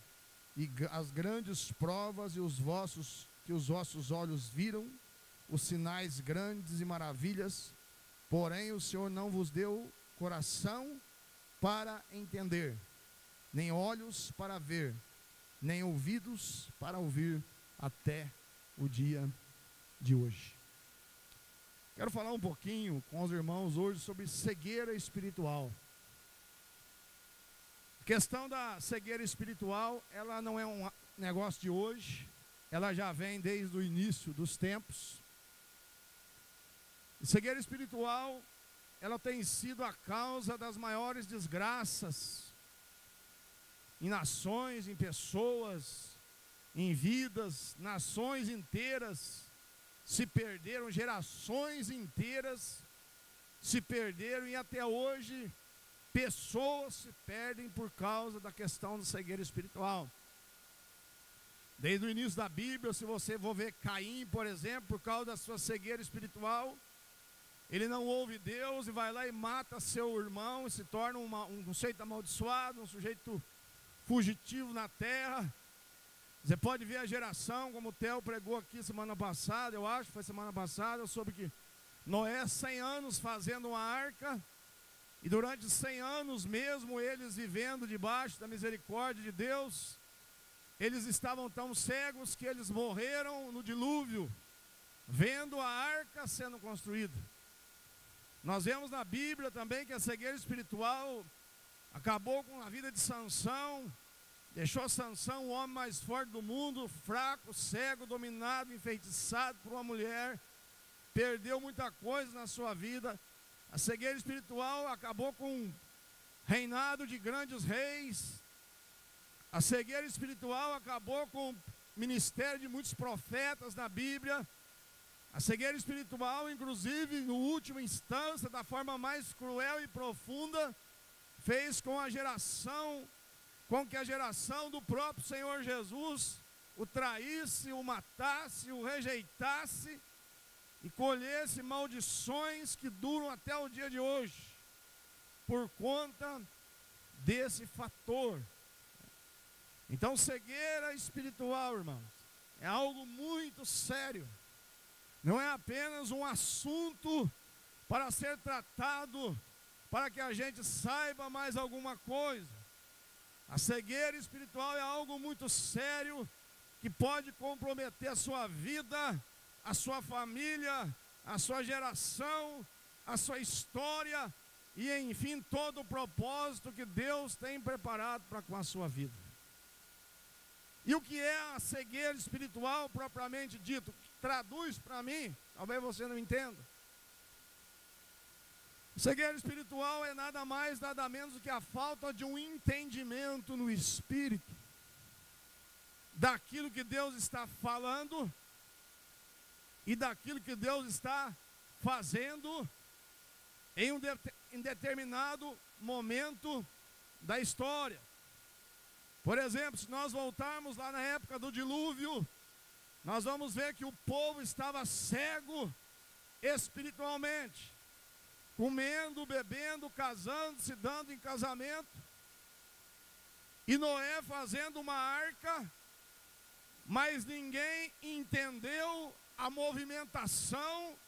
e as grandes provas que os vossos olhos viram, os sinais grandes e maravilhas, porém o Senhor não vos deu coração para entender, nem olhos para ver, nem ouvidos para ouvir, até o dia de hoje. Quero falar um pouquinho com os irmãos hoje sobre cegueira espiritual. A questão da cegueira espiritual, ela não é um negócio de hoje, ela já vem desde o início dos tempos. E cegueira espiritual, ela tem sido a causa das maiores desgraças em nações, em pessoas, em vidas. Nações inteiras se perderam, gerações inteiras se perderam, e até hoje pessoas se perdem por causa da questão da cegueira espiritual. Desde o início da Bíblia, se você for ver Caim, por exemplo, por causa da sua cegueira espiritual, ele não ouve Deus e vai lá e mata seu irmão e se torna um sujeito amaldiçoado, um sujeito fugitivo na terra. Você pode ver a geração, como o Theo pregou aqui semana passada, eu acho que foi semana passada, sobre que Noé, 100 anos fazendo uma arca, e durante 100 anos mesmo, eles vivendo debaixo da misericórdia de Deus, eles estavam tão cegos que eles morreram no dilúvio, vendo a arca sendo construída. Nós vemos na Bíblia também que a cegueira espiritual acabou com a vida de Sansão, deixou Sansão o homem mais forte do mundo, fraco, cego, dominado, enfeitiçado por uma mulher, perdeu muita coisa na sua vida. A cegueira espiritual acabou com um reinado de grandes reis. A cegueira espiritual acabou com o ministério de muitos profetas na Bíblia. A cegueira espiritual, inclusive, no último instância, da forma mais cruel e profunda, fez com que a geração do próprio Senhor Jesus o traísse, o matasse, o rejeitasse e colhesse maldições que duram até o dia de hoje, por conta desse fator. Então, cegueira espiritual, irmãos, é algo muito sério. Não é apenas um assunto para ser tratado, para que a gente saiba mais alguma coisa. A cegueira espiritual é algo muito sério, que pode comprometer a sua vida, a sua família, a sua geração, a sua história e, enfim, todo o propósito que Deus tem preparado para com a sua vida. E o que é a cegueira espiritual propriamente dito? Traduz para mim, talvez você não entenda. Cegueira espiritual é nada mais, nada menos do que a falta de um entendimento no espírito daquilo que Deus está falando e daquilo que Deus está fazendo em um determinado momento da história. Por exemplo, se nós voltarmos lá na época do dilúvio, nós vamos ver que o povo estava cego espiritualmente, comendo, bebendo, casando, se dando em casamento, e Noé fazendo uma arca, mas ninguém entendeu a movimentação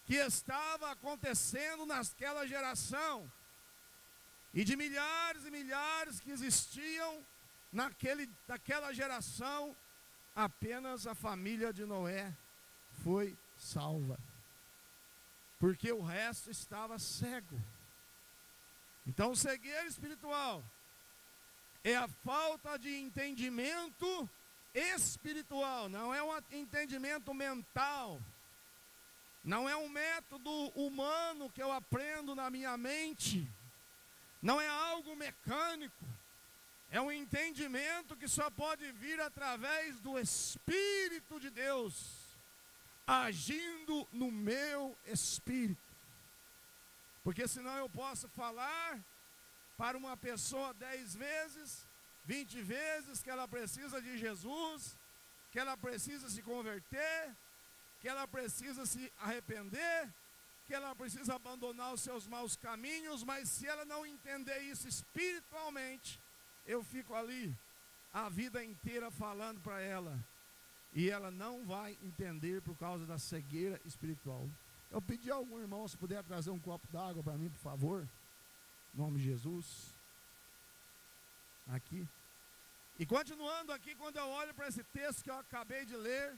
que estava acontecendo naquela geração, e de milhares e milhares que existiam naquela geração, apenas a família de Noé foi salva, porque o resto estava cego. Então, cegueira espiritual é a falta de entendimento espiritual, não é um entendimento mental, não é um método humano que eu aprendo na minha mente, não é algo mecânico, é um entendimento que só pode vir através do Espírito de Deus, agindo no meu espírito. Porque senão eu posso falar para uma pessoa 10 vezes, 20 vezes que ela precisa de Jesus, que ela precisa se converter, que ela precisa se arrepender, que ela precisa abandonar os seus maus caminhos, mas se ela não entender isso espiritualmente, eu fico ali a vida inteira falando para ela, e ela não vai entender por causa da cegueira espiritual. Eu pedi a algum irmão se puder trazer um copo d'água para mim, por favor, em nome de Jesus. Aqui. E continuando aqui, quando eu olho para esse texto que eu acabei de ler,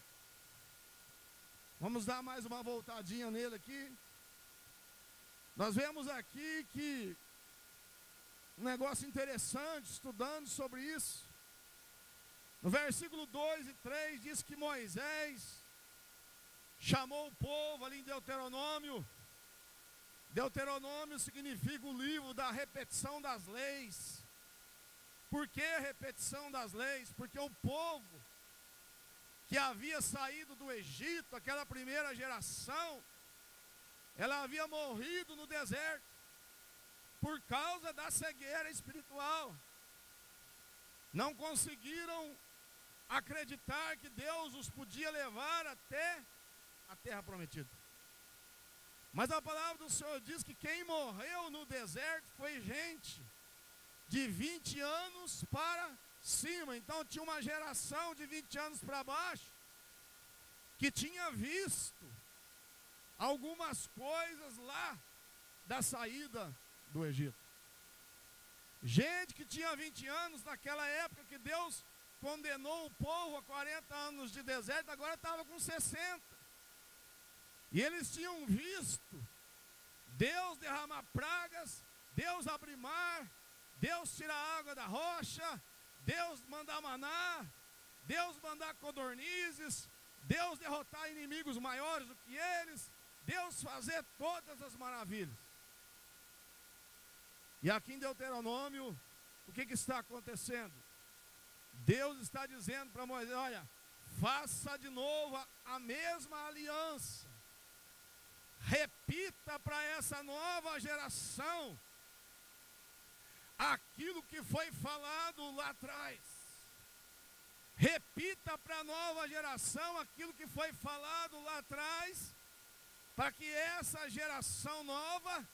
vamos dar mais uma voltadinha nele aqui. Nós vemos aqui que um negócio interessante, estudando sobre isso. No versículo 2 e 3 diz que Moisés chamou o povo ali em Deuteronômio. Deuteronômio significa o livro da repetição das leis. Por que repetição das leis? Porque o povo que havia saído do Egito, aquela primeira geração, ela havia morrido no deserto por causa da cegueira espiritual. Não conseguiram acreditar que Deus os podia levar até a terra prometida. Mas a palavra do Senhor diz que quem morreu no deserto foi gente de 20 anos para cima. Então tinha uma geração de 20 anos para baixo que tinha visto algumas coisas lá da saída do Egito. Gente que tinha 20 anos naquela época que Deus condenou o povo a 40 anos de deserto, agora estava com 60. E eles tinham visto Deus derramar pragas, Deus abrir mar, Deus tirar a água da rocha, Deus mandar maná, Deus mandar codornizes, Deus derrotar inimigos maiores do que eles, Deus fazer todas as maravilhas. E aqui em Deuteronômio, o que está acontecendo? Deus está dizendo para Moisés, olha, faça de novo a mesma aliança. Repita para essa nova geração aquilo que foi falado lá atrás. Repita para a nova geração aquilo que foi falado lá atrás, para que essa geração nova,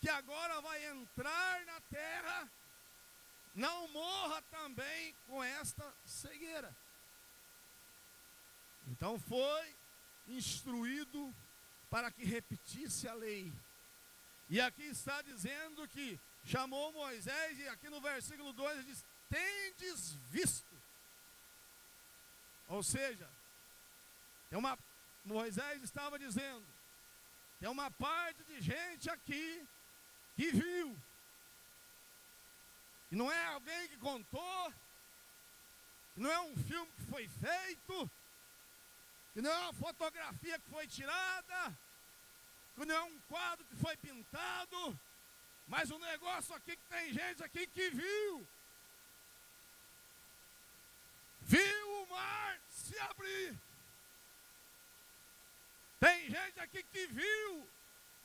que agora vai entrar na terra, não morra também com esta cegueira. Então foi instruído para que repetisse a lei. E aqui está dizendo que chamou Moisés, e aqui no versículo 2 ele diz, tendes visto. Ou seja, Moisés estava dizendo, tem uma parte de gente aqui que viu. E não é alguém que contou, que não é um filme que foi feito, que não é uma fotografia que foi tirada, que não é um quadro que foi pintado, mas um negócio aqui que tem gente aqui que viu. Viu o mar se abrir. Tem gente aqui que viu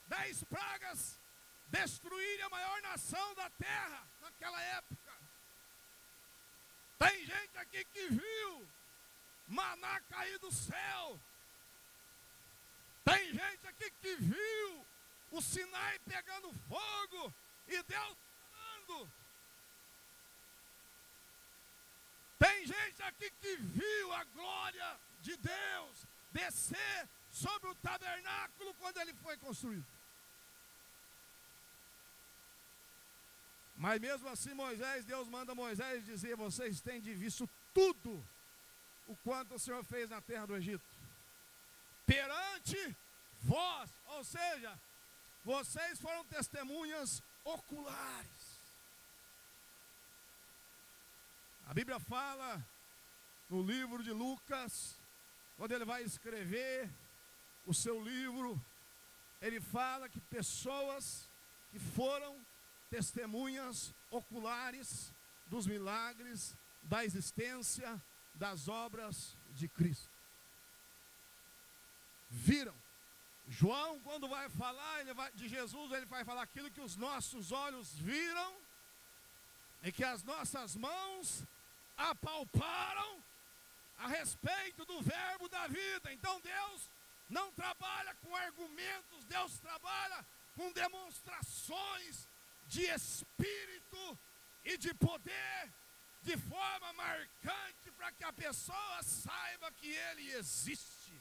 10 pragas destruírem a maior nação da terra naquela época. Tem gente aqui que viu maná cair do céu. Tem gente aqui que viu o Sinai pegando fogo e Deus falando. Tem gente aqui que viu a glória de Deus descer sobre o tabernáculo quando ele foi construído. Mas mesmo assim Deus manda Moisés dizer: vocês têm de visto tudo o quanto o Senhor fez na terra do Egito perante vós, ou seja, vocês foram testemunhas oculares. A Bíblia fala no livro de Lucas, quando ele vai escrever o seu livro, ele fala que pessoas que foram testemunhas oculares dos milagres, da existência, das obras de Cristo. Viram. João, quando vai falar de Jesus, ele vai falar aquilo que os nossos olhos viram e que as nossas mãos apalparam a respeito do verbo da vida. Então Deus não trabalha com argumentos, Deus trabalha com demonstrações de espírito e de poder, de forma marcante, para que a pessoa saiba que Ele existe,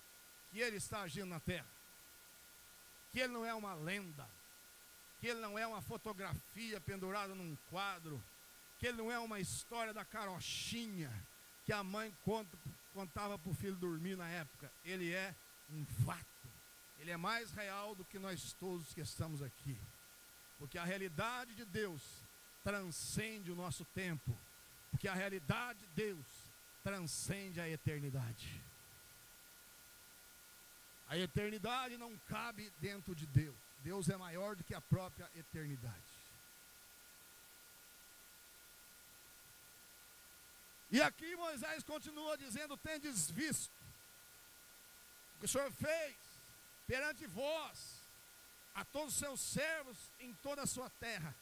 que Ele está agindo na terra, que Ele não é uma lenda, que Ele não é uma fotografia pendurada num quadro, que Ele não é uma história da carochinha que a mãe contava para o filho dormir na época. Ele é um fato, Ele é mais real do que nós todos que estamos aqui, porque a realidade de Deus transcende o nosso tempo, porque a realidade de Deus transcende a eternidade. A eternidade não cabe dentro de Deus. Deus é maior do que a própria eternidade. E aqui Moisés continua dizendo: tendes visto o que o Senhor fez perante vós, a todos os seus servos em toda a sua terra.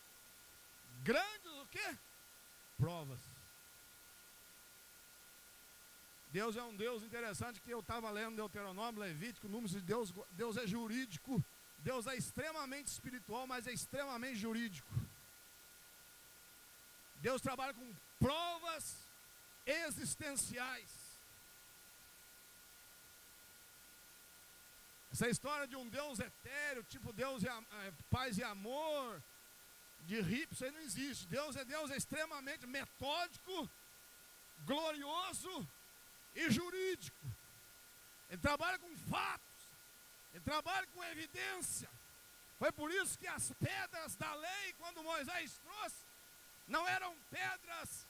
Grandes o quê? Provas. Deus é um Deus interessante, que eu estava lendo Deuteronômio, Levítico, Números, de Deus. Deus é jurídico. Deus é extremamente espiritual, mas é extremamente jurídico. Deus trabalha com provas existenciais. Essa história de um Deus etéreo, tipo Deus paz e amor, de hippie, isso aí não existe. Deus é extremamente metódico, glorioso e jurídico. Ele trabalha com fatos, ele trabalha com evidência. Foi por isso que as pedras da lei, quando Moisés trouxe, não eram pedras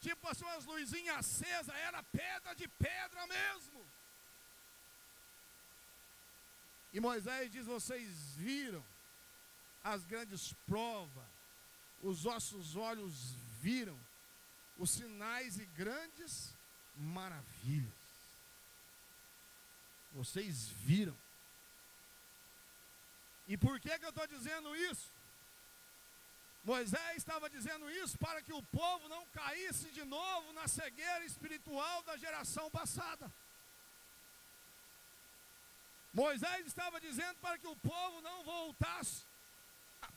tipo as suas luzinhas acesas, era pedra de pedra mesmo. E Moisés diz: vocês viram as grandes provas, os vossos olhos viram os sinais e grandes maravilhas. Vocês viram. E por que eu estou dizendo isso? Moisés estava dizendo isso para que o povo não caísse de novo na cegueira espiritual da geração passada. Moisés estava dizendo para que o povo não voltasse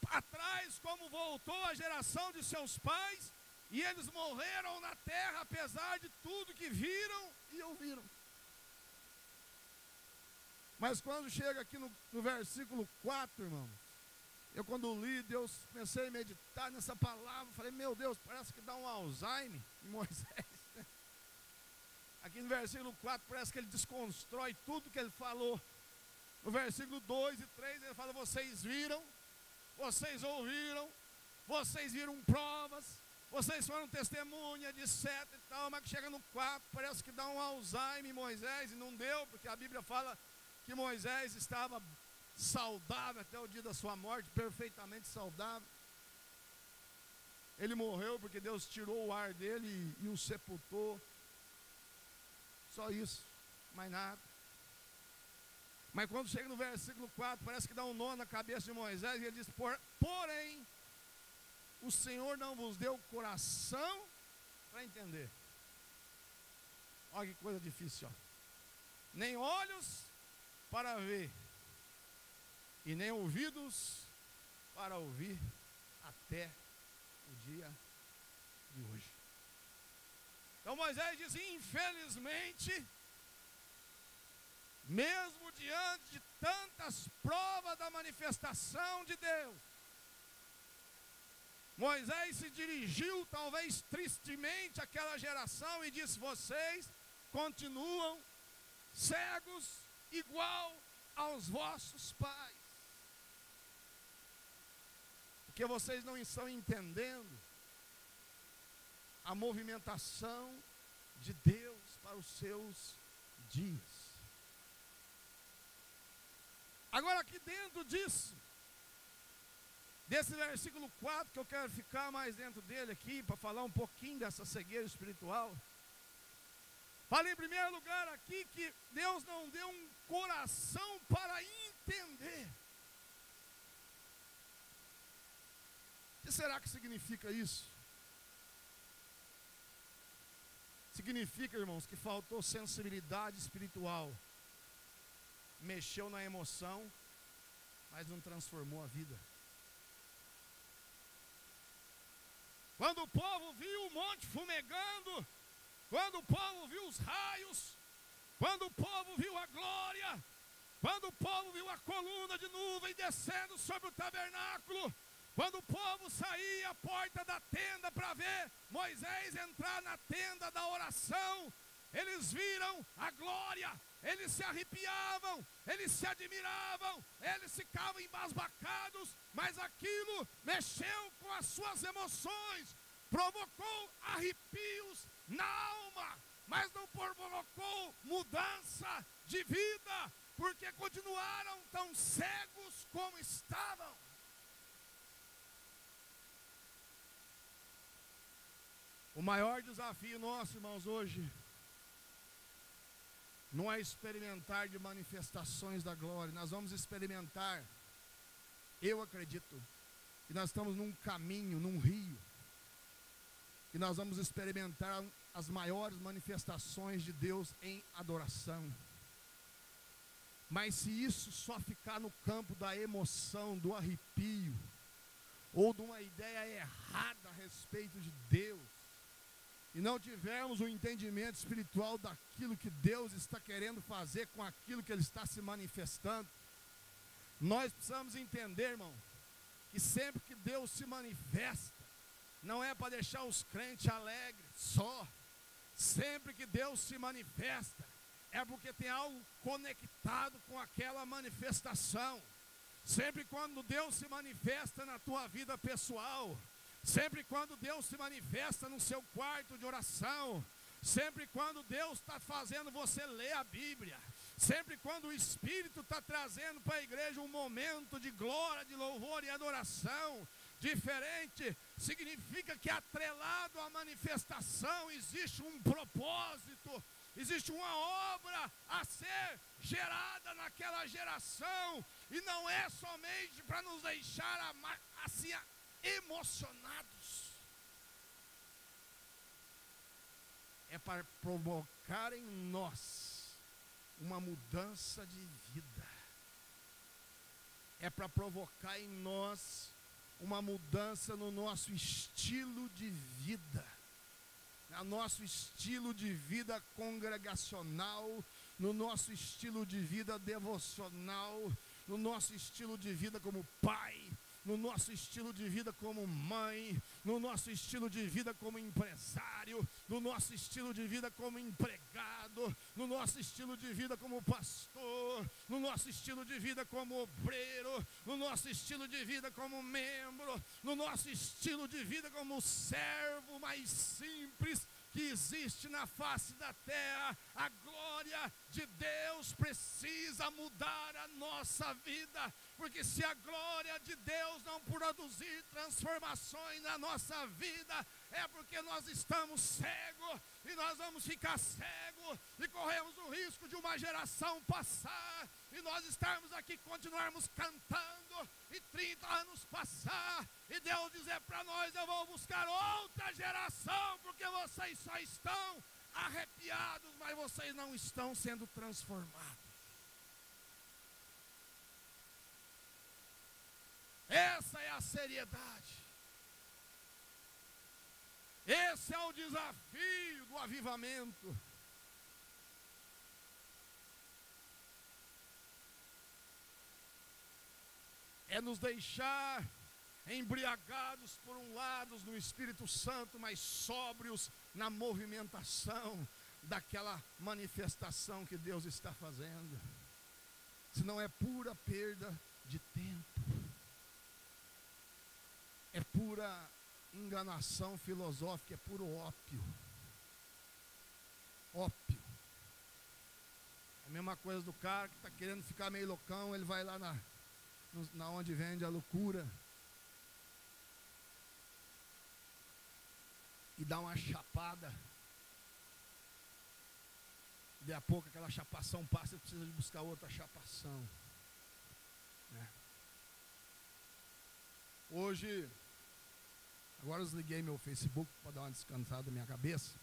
atrás como voltou a geração de seus pais, e eles morreram na terra apesar de tudo que viram e ouviram. Mas quando chega aqui no versículo 4, irmãos, eu quando li, comecei a meditar nessa palavra, falei: meu Deus, parece que dá um Alzheimer em Moisés. Aqui no versículo 4 parece que ele desconstrói tudo que ele falou. No versículo 2 e 3 ele fala: vocês viram, vocês ouviram, vocês viram provas, vocês foram testemunha de etc e tal. Mas que chega no 4 parece que dá um Alzheimer em Moisés, e não deu, porque a Bíblia fala que Moisés estava saudável até o dia da sua morte, perfeitamente saudável. Ele morreu porque Deus tirou o ar dele e o sepultou. Só isso, mais nada. Mas quando chega no versículo 4, parece que dá um nó na cabeça de Moisés, e ele diz, porém, o Senhor não vos deu coração para entender. Olha que coisa difícil, ó. Nem olhos para ver, e nem ouvidos para ouvir, até o dia de hoje. Então Moisés diz, infelizmente, mesmo diante de tantas provas da manifestação de Deus, Moisés se dirigiu, talvez tristemente, àquela geração e disse, vocês continuam cegos igual aos vossos pais. Porque vocês não estão entendendo a movimentação de Deus para os seus dias. Agora aqui dentro disso, desse versículo 4, que eu quero ficar mais dentro dele aqui, para falar um pouquinho dessa cegueira espiritual. Falei em primeiro lugar aqui que Deus não deu um coração para entender. O que será que significa isso? Significa, irmãos, que faltou sensibilidade espiritual. Mexeu na emoção, mas não transformou a vida. Quando o povo viu o monte fumegando, quando o povo viu os raios, quando o povo viu a glória, quando o povo viu a coluna de nuvem descendo sobre o tabernáculo, quando o povo saía à porta da tenda para ver Moisés entrar na tenda da oração, eles viram a glória, eles se arrepiavam, eles se admiravam, eles ficavam embasbacados, mas aquilo mexeu com as suas emoções, provocou arrepios na alma, mas não provocou mudança de vida, porque continuaram tão cegos como estavam. O maior desafio nosso, irmãos, hoje não é experimentar de manifestações da glória. Nós vamos experimentar, eu acredito, que nós estamos num caminho, num rio, que nós vamos experimentar as maiores manifestações de Deus em adoração. Mas se isso só ficar no campo da emoção, do arrepio, ou de uma ideia errada a respeito de Deus, e não tivermos o entendimento espiritual daquilo que Deus está querendo fazer com aquilo que Ele está se manifestando, nós precisamos entender, irmão, que sempre que Deus se manifesta, não é para deixar os crentes alegres só. Sempre que Deus se manifesta, é porque tem algo conectado com aquela manifestação. Sempre quando Deus se manifesta na tua vida pessoal, sempre quando Deus se manifesta no seu quarto de oração, sempre quando Deus está fazendo você ler a Bíblia, sempre quando o Espírito está trazendo para a igreja um momento de glória, de louvor e adoração diferente, significa que atrelado à manifestação existe um propósito, existe uma obra a ser gerada naquela geração, e não é somente para nos deixar assim emocionados, é para provocar em nós uma mudança de vida, é para provocar em nós uma mudança no nosso estilo de vida, no nosso estilo de vida congregacional, no nosso estilo de vida devocional, no nosso estilo de vida como pai, no nosso estilo de vida como mãe, no nosso estilo de vida como empresário, no nosso estilo de vida como empregado, no nosso estilo de vida como pastor, no nosso estilo de vida como obreiro, no nosso estilo de vida como membro, no nosso estilo de vida como servo mais simples que existe na face da terra. A glória de Deus precisa mudar a nossa vida, porque se a glória de Deus não produzir transformações na nossa vida, é porque nós estamos cegos, e nós vamos ficar cegos, e corremos o risco de uma geração passar e nós estarmos aqui, continuarmos cantando, e 30 anos passar, e Deus dizer para nós: eu vou buscar outra geração, porque vocês só estão arrepiados, mas vocês não estão sendo transformados. Essa é a seriedade. Esse é o desafio do avivamento. É nos deixar embriagados por um lado no Espírito Santo, mas sóbrios na movimentação daquela manifestação que Deus está fazendo. Senão é pura perda de tempo. É pura enganação filosófica, é puro ópio. Ópio. É a mesma coisa do cara que está querendo ficar meio loucão, ele vai lá na onde vende a loucura e dá uma chapada. Daí a pouco aquela chapação passa e precisa de buscar outra chapação. Hoje, agora eu desliguei meu Facebook para dar uma descansada na minha cabeça,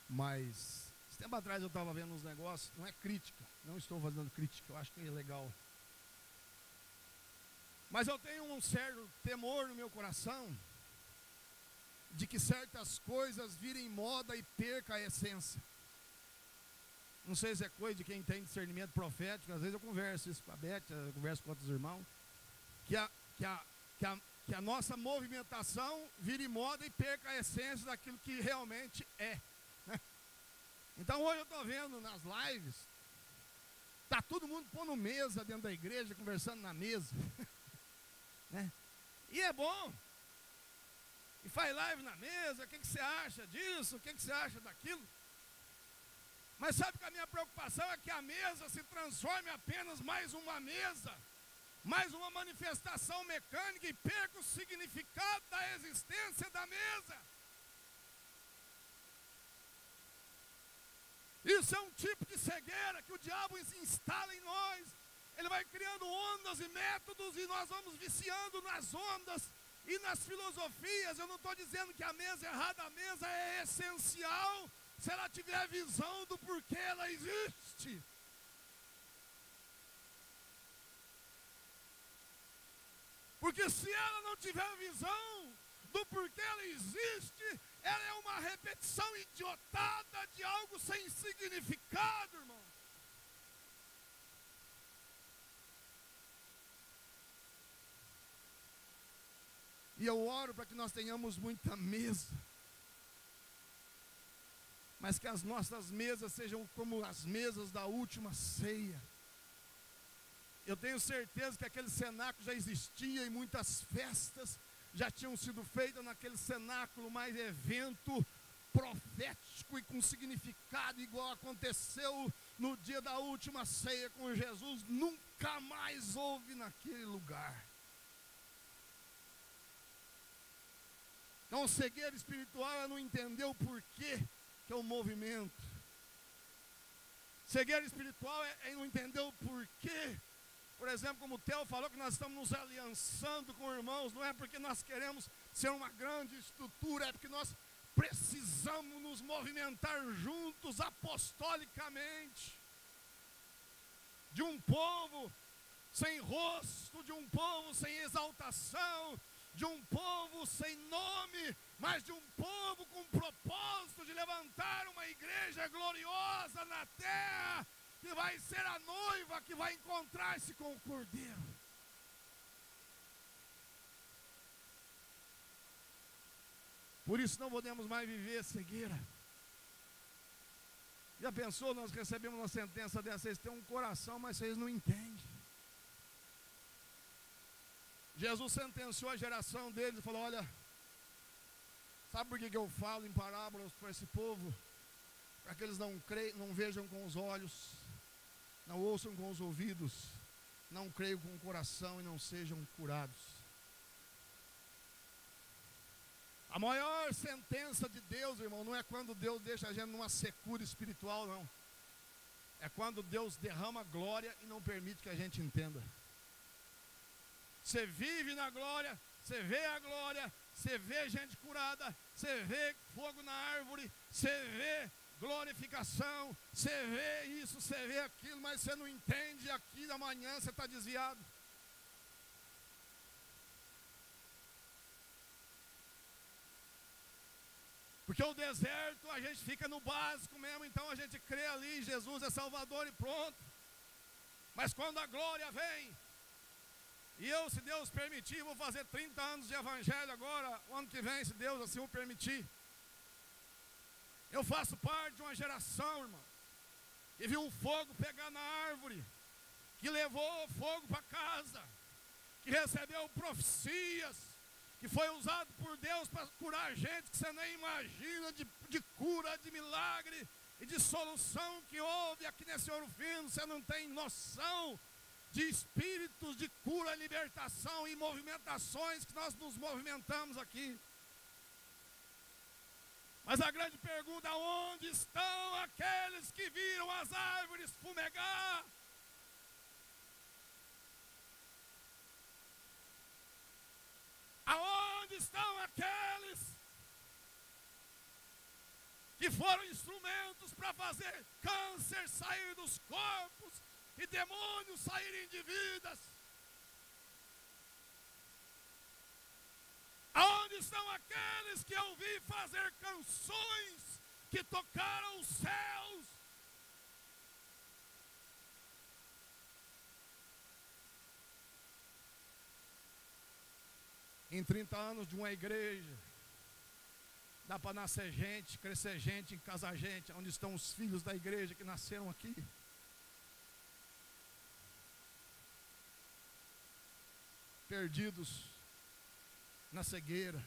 mas esse tempo atrás eu estava vendo uns negócios, não é crítica, não estou fazendo crítica, eu acho que é legal. Mas eu tenho um certo temor no meu coração de que certas coisas virem moda e perca a essência. Não sei se é coisa de quem tem discernimento profético, às vezes eu converso isso com a Beth, eu converso com outros irmãos, que a nossa movimentação vire moda e perca a essência daquilo que realmente é. Então hoje eu estou vendo nas lives, está todo mundo pondo mesa dentro da igreja, conversando na mesa. E é bom. E faz live na mesa, o que você acha disso, o que você acha daquilo. Mas sabe que a minha preocupação é que a mesa se transforme apenas mais uma mesa, mais uma manifestação mecânica, e perca o significado da existência da mesa. Isso é um tipo de cegueira que o diabo instala em nós. Ele vai criando ondas e métodos, e nós vamos viciando nas ondas e nas filosofias. Eu não estou dizendo que a mesa é errada, a mesa é essencial se ela tiver visão do porquê ela existe. Porque se ela não tiver visão do porquê ela existe, ela é uma repetição idiotada de algo sem significado, irmão. E eu oro para que nós tenhamos muita mesa, mas que as nossas mesas sejam como as mesas da última ceia. Eu tenho certeza que aquele cenáculo já existia e muitas festas já tinham sido feitas naquele cenáculo, mas evento profético e com significado igual aconteceu no dia da última ceia com Jesus, nunca mais houve naquele lugar. Então, cegueira espiritual é não entender o porquê que é o movimento. Cegueira espiritual é não entender o porquê. Por exemplo, como o Theo falou, que nós estamos nos aliançando com irmãos, não é porque nós queremos ser uma grande estrutura, é porque nós precisamos nos movimentar juntos apostolicamente. De um povo sem rosto, de um povo sem exaltação, de um povo sem nome, mas de um povo com o propósito de levantar uma igreja gloriosa na terra, que vai ser a noiva que vai encontrar-se com o Cordeiro. Por isso não podemos mais viver cegueira. Já pensou, nós recebemos uma sentença dessa, vocês têm um coração, mas vocês não entendem. Jesus sentenciou a geração deles e falou: olha, sabe por que eu falo em parábolas para esse povo? Para que eles não vejam com os olhos, não ouçam com os ouvidos, não creiam com o coração e não sejam curados. A maior sentença de Deus, irmão, não é quando Deus deixa a gente numa secura espiritual, não. é quando Deus derrama glória e não permite que a gente entenda. Você vive na glória, você vê a glória, você vê gente curada, você vê fogo na árvore, você vê glorificação, você vê isso, você vê aquilo, mas você não entende. Aqui da manhã você está desviado. Porque o deserto a gente fica no básico mesmo, então a gente crê ali, Jesus é Salvador e pronto. Mas quando a glória vem, e eu, se Deus permitir, vou fazer 30 anos de evangelho agora, o ano que vem, se Deus assim o permitir. Eu faço parte de uma geração, irmão, que viu o fogo pegar na árvore, que levou fogo para casa, que recebeu profecias, que foi usado por Deus para curar gente que você nem imagina, de cura, de milagre e de solução que houve aqui nesse Ouro Fino. Você não tem noção de espíritos de cura, libertação e movimentações que nós nos movimentamos aqui. Mas a grande pergunta: onde estão aqueles que viram as árvores fumegar? Aonde estão aqueles que foram instrumentos para fazer câncer sair dos corpos e demônios saírem de vidas? Aonde estão aqueles que eu vi fazer canções que tocaram os céus? Em 30 anos de uma igreja, dá para nascer gente, crescer gente, casar gente. Onde estão os filhos da igreja que nasceram aqui? Perdidos na cegueira,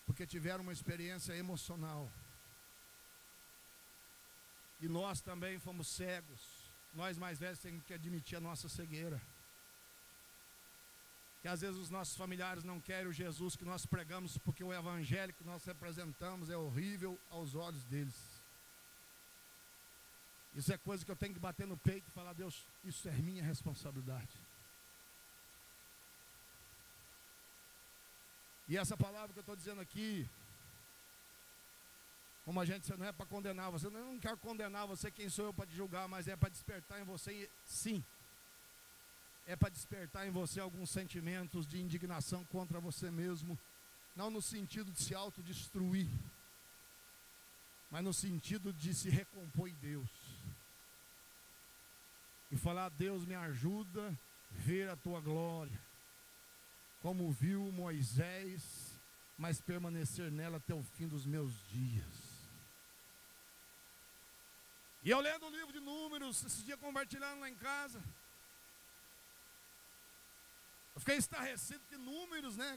porque tiveram uma experiência emocional. E nós também fomos cegos. Nós mais velhos temos que admitir a nossa cegueira. Que às vezes os nossos familiares não querem o Jesus que nós pregamos, porque o evangelho que nós representamos é horrível aos olhos deles. Isso é coisa que eu tenho que bater no peito e falar: Deus, isso é minha responsabilidade. E essa palavra que eu estou dizendo aqui, como a gente não é para condenar você, eu não quero condenar você, quem sou eu para te julgar, mas é para despertar em você, sim. É para despertar em você alguns sentimentos de indignação contra você mesmo, não no sentido de se autodestruir, mas no sentido de se recompor em Deus. E falar: Deus, me ajuda a ver a tua glória, como viu Moisés, mas permanecer nela até o fim dos meus dias. E eu lendo o livro de Números, esse dia compartilhando lá em casa, eu fiquei estarrecido que Números, né?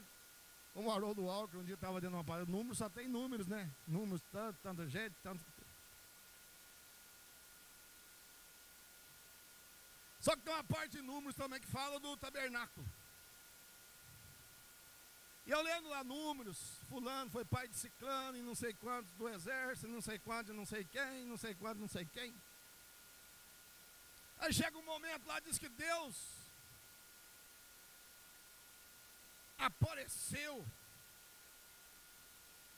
Como o Haroldo Walker um dia estava dando uma palestra, Números só tem números, né? Números, tanta gente, tanto. Só que tem uma parte de Números também que fala do tabernáculo. E eu lendo lá Números, fulano foi pai de ciclano e não sei quantos do exército, não sei quantos, não sei quem, não sei quantos, não sei quem. Aí chega um momento lá, diz que Deus apareceu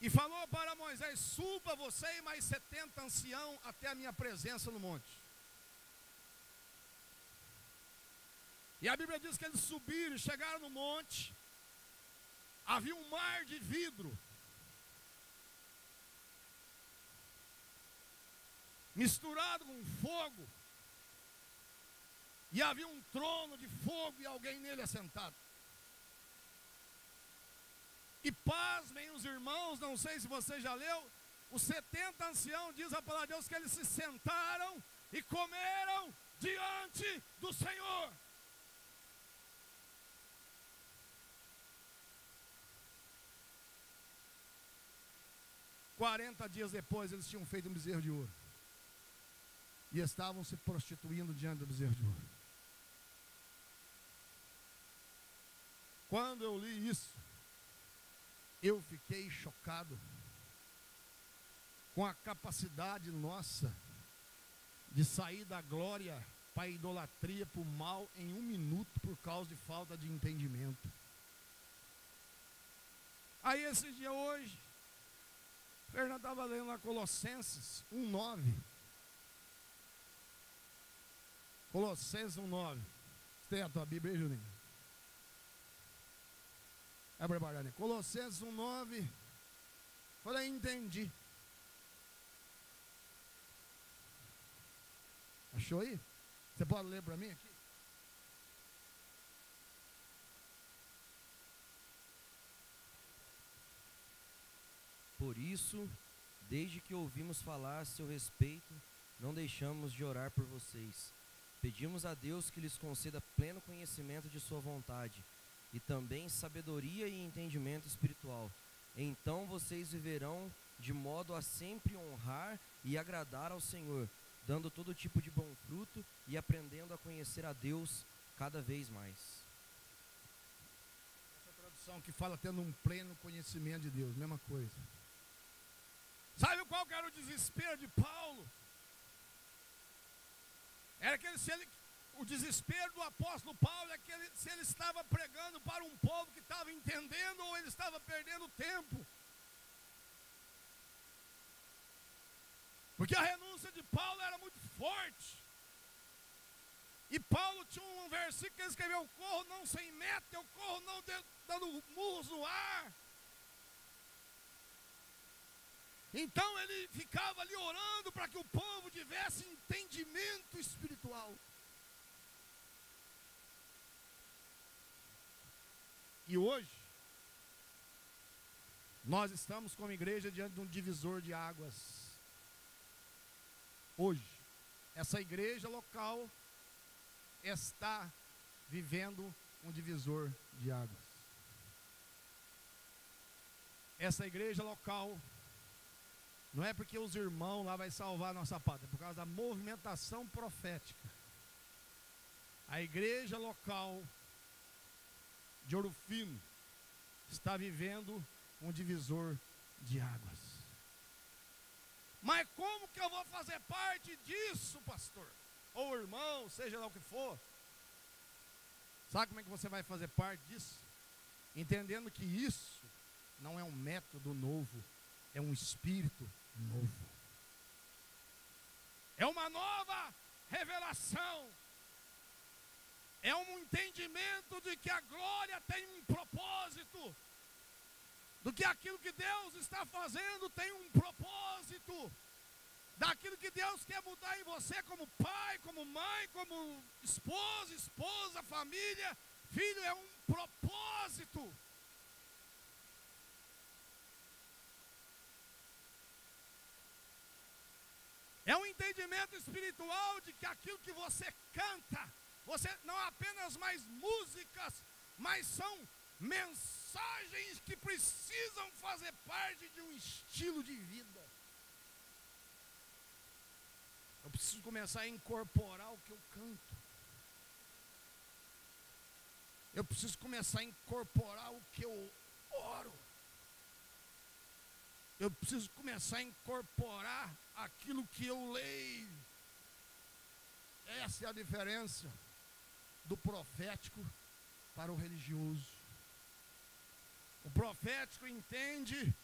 e falou para Moisés: suba você e mais 70 anciãos até a minha presença no monte. E a Bíblia diz que eles subiram, chegaram no monte, havia um mar de vidro, misturado com fogo, e havia um trono de fogo e alguém nele assentado. E pasmem os irmãos, não sei se você já leu, os 70 anciãos, diz a palavra de Deus, que eles se sentaram e comeram diante do Senhor. E 40 dias depois eles tinham feito um bezerro de ouro e estavam se prostituindo diante do bezerro de ouro. Quando eu li isso, eu fiquei chocado com a capacidade nossa de sair da glória para a idolatria, para o mal em 1 minuto por causa de falta de entendimento. Aí esse dia hoje, Fernando estava lendo lá Colossenses 1:9. Colossenses 1:9. Você tem a tua Bíblia aí, Juninho? É preparado, né? Colossenses 1:9. Falei, entendi. Achou aí? Você pode ler para mim aqui? Por isso, desde que ouvimos falar a seu respeito, não deixamos de orar por vocês. Pedimos a Deus que lhes conceda pleno conhecimento de sua vontade e também sabedoria e entendimento espiritual. Então vocês viverão de modo a sempre honrar e agradar ao Senhor, dando todo tipo de bom fruto e aprendendo a conhecer a Deus cada vez mais. Essa tradução que fala tendo um pleno conhecimento de Deus, mesma coisa. Sabe qual que era o desespero de Paulo? Era que o desespero do apóstolo Paulo é que se ele estava pregando para um povo que estava entendendo ou ele estava perdendo tempo. Porque a renúncia de Paulo era muito forte. E Paulo tinha um versículo que ele escreveu: eu corro não sem meta, eu corro não dando murros no ar. Então ele ficava ali orando para que o povo tivesse entendimento espiritual. E hoje, nós estamos como igreja diante de um divisor de águas. Hoje, essa igreja local está vivendo um divisor de águas. Essa igreja local não é porque os irmãos lá vão salvar a nossa pátria, é por causa da movimentação profética. A igreja local de Ouro Fino está vivendo um divisor de águas. Mas como que eu vou fazer parte disso, pastor? Ou irmão, seja lá o que for. Sabe como é que você vai fazer parte disso? Entendendo que isso não é um método novo, é um espírito novo. É uma nova revelação. É um entendimento de que a glória tem um propósito. Do que aquilo que Deus está fazendo tem um propósito. Daquilo que Deus quer mudar em você como pai, como mãe, como esposa, família, filho, é um propósito. É um entendimento espiritual de que aquilo que você canta, você não é apenas mais músicas, mas são mensagens que precisam fazer parte de um estilo de vida. Eu preciso começar a incorporar o que eu canto. Eu preciso começar a incorporar o que eu oro. Eu preciso começar a incorporar aquilo que eu leio. Essa é a diferença do profético para o religioso. O profético entende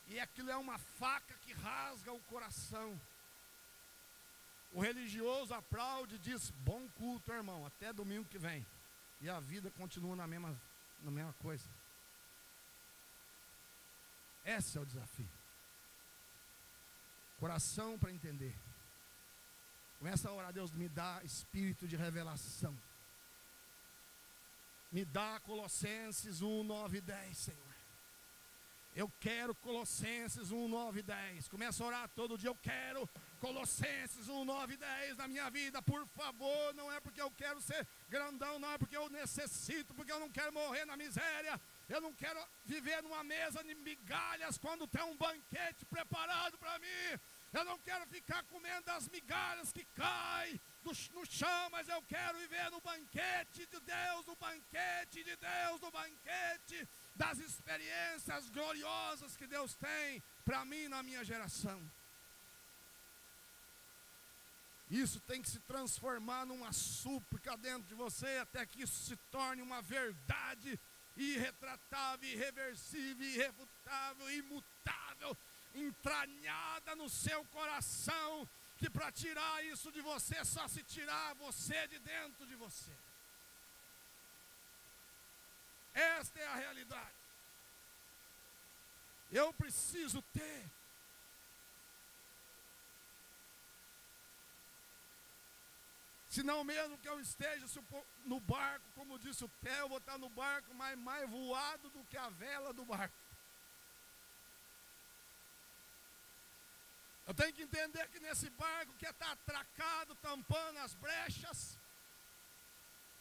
e aquilo é uma faca que rasga o coração. O religioso aplaude e diz: bom culto, irmão, até domingo que vem. E a vida continua na mesma coisa. Esse é o desafio. Coração para entender. Começa a orar: Deus, me dá espírito de revelação. Me dá Colossenses 1, 9 e 10, Senhor. Eu quero Colossenses 1, 9 e 10. Começa a orar todo dia: eu quero Colossenses 1, 9 e 10 na minha vida, por favor. Não é porque eu quero ser grandão, não é porque eu necessito, porque eu não quero morrer na miséria. Eu não quero viver numa mesa de migalhas quando tem um banquete preparado para mim. Eu não quero ficar comendo as migalhas que caem no chão, mas eu quero viver no banquete de Deus, no banquete de Deus, no banquete das experiências gloriosas que Deus tem para mim na minha geração. Isso tem que se transformar numa súplica dentro de você, até que isso se torne uma verdade irretratável, irreversível, irrefutável, imutável, entranhada no seu coração, que para tirar isso de você, é só se tirar você de dentro de você. Esta é a realidade. Eu preciso ter. Senão mesmo que eu esteja no barco, como disse o Theo, eu vou estar no barco mais voado do que a vela do barco. Eu tenho que entender que nesse barco que está atracado, tampando as brechas,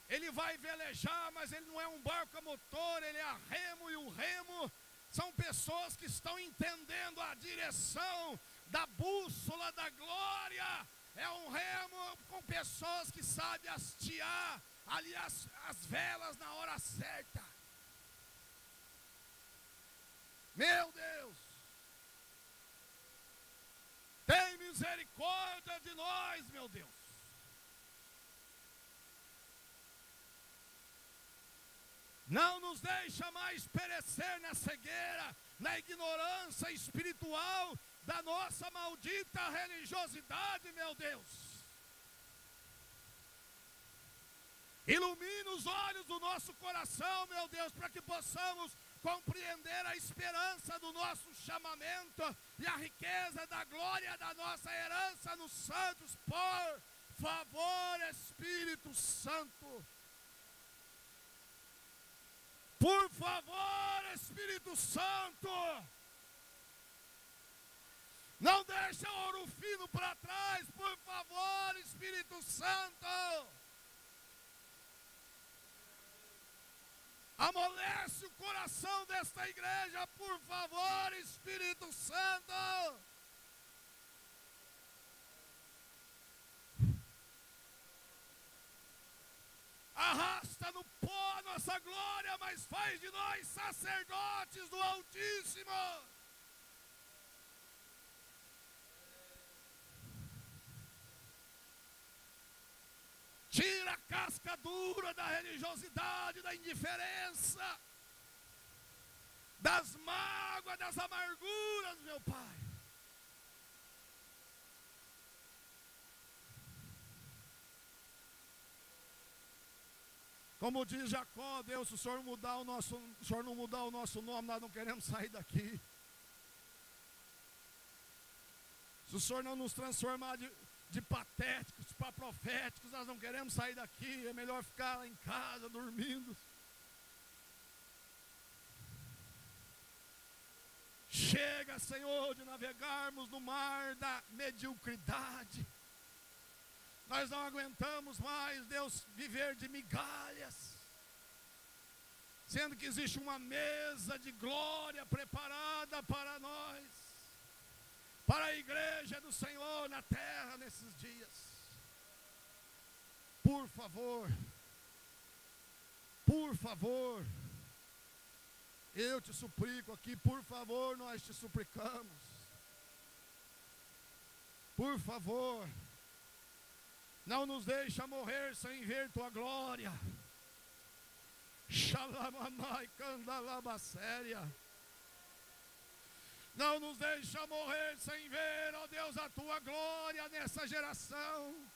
ele vai velejar, mas ele não é um barco a motor, ele é a remo, e o remo são pessoas que estão entendendo a direção da bússola da glória. É um remo com pessoas que sabem hastear ali as velas na hora certa. Meu Deus, tem misericórdia de nós, meu Deus. Não nos deixa mais perecer na cegueira, na ignorância espiritual da nossa maldita religiosidade, meu Deus. Ilumina os olhos do nosso coração, meu Deus, para que possamos compreender a esperança do nosso chamamento e a riqueza da glória da nossa herança nos santos. Por favor, Espírito Santo. Por favor, Espírito Santo. Não deixa ouro fino para trás, por favor, Espírito Santo. Amolece o coração desta igreja, por favor, Espírito Santo. Arrasta no pó a nossa glória, mas faz de nós sacerdotes do Altíssimo. Tira a casca dura da religiosidade, da indiferença, das mágoas, das amarguras, meu Pai. Como diz Jacó, Deus, se o Senhor não mudar o nosso nome, nós não queremos sair daqui. Se o Senhor não nos transformar de patéticos para proféticos, nós não queremos sair daqui. É melhor ficar lá em casa, dormindo. Chega, Senhor, de navegarmos no mar da mediocridade. Nós não aguentamos mais, Deus, viver de migalhas, sendo que existe uma mesa de glória preparada para nós, para a igreja do Senhor na terra nesses dias. Por favor, eu te suplico aqui, por favor, nós te suplicamos. Por favor, não nos deixa morrer sem ver tua glória. Xalamamai candalabasséria. Não nos deixa morrer sem ver, ó Deus, a tua glória nessa geração.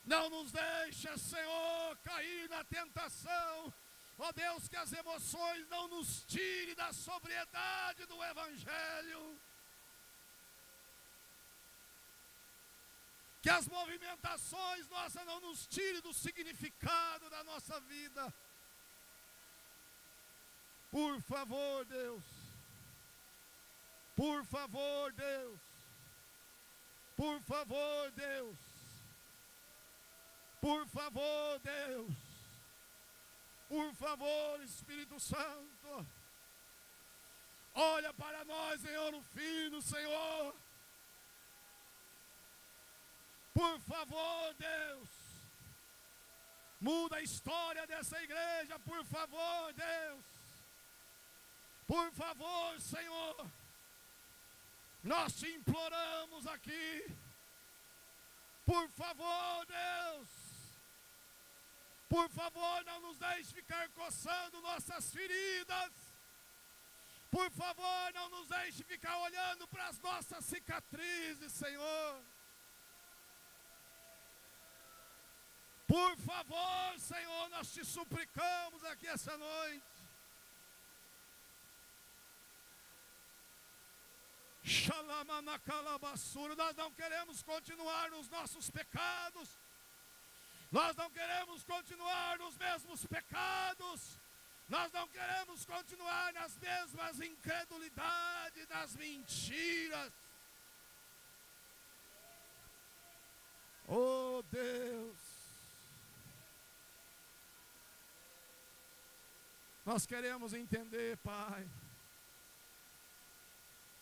Não nos deixa, Senhor, cair na tentação. Ó Deus, que as emoções não nos tirem da sobriedade do Evangelho. Que as movimentações nossas não nos tirem do significado da nossa vida. Por favor, Deus. Por favor, Deus. Por favor, Deus. Por favor, Deus. Por favor, Espírito Santo. Olha para nós em ouro fino, Senhor. Por favor, Deus, muda a história dessa igreja, por favor, Deus. Por favor, Senhor. Nós te imploramos aqui, por favor, Deus, por favor, não nos deixe ficar coçando nossas feridas, por favor, não nos deixe ficar olhando para as nossas cicatrizes, Senhor. Por favor, Senhor, nós te suplicamos aqui essa noite. Nós não queremos continuar nos nossos pecados. Nós não queremos continuar nos mesmos pecados. Nós não queremos continuar nas mesmas incredulidades, nas mentiras. Oh Deus, nós queremos entender, Pai.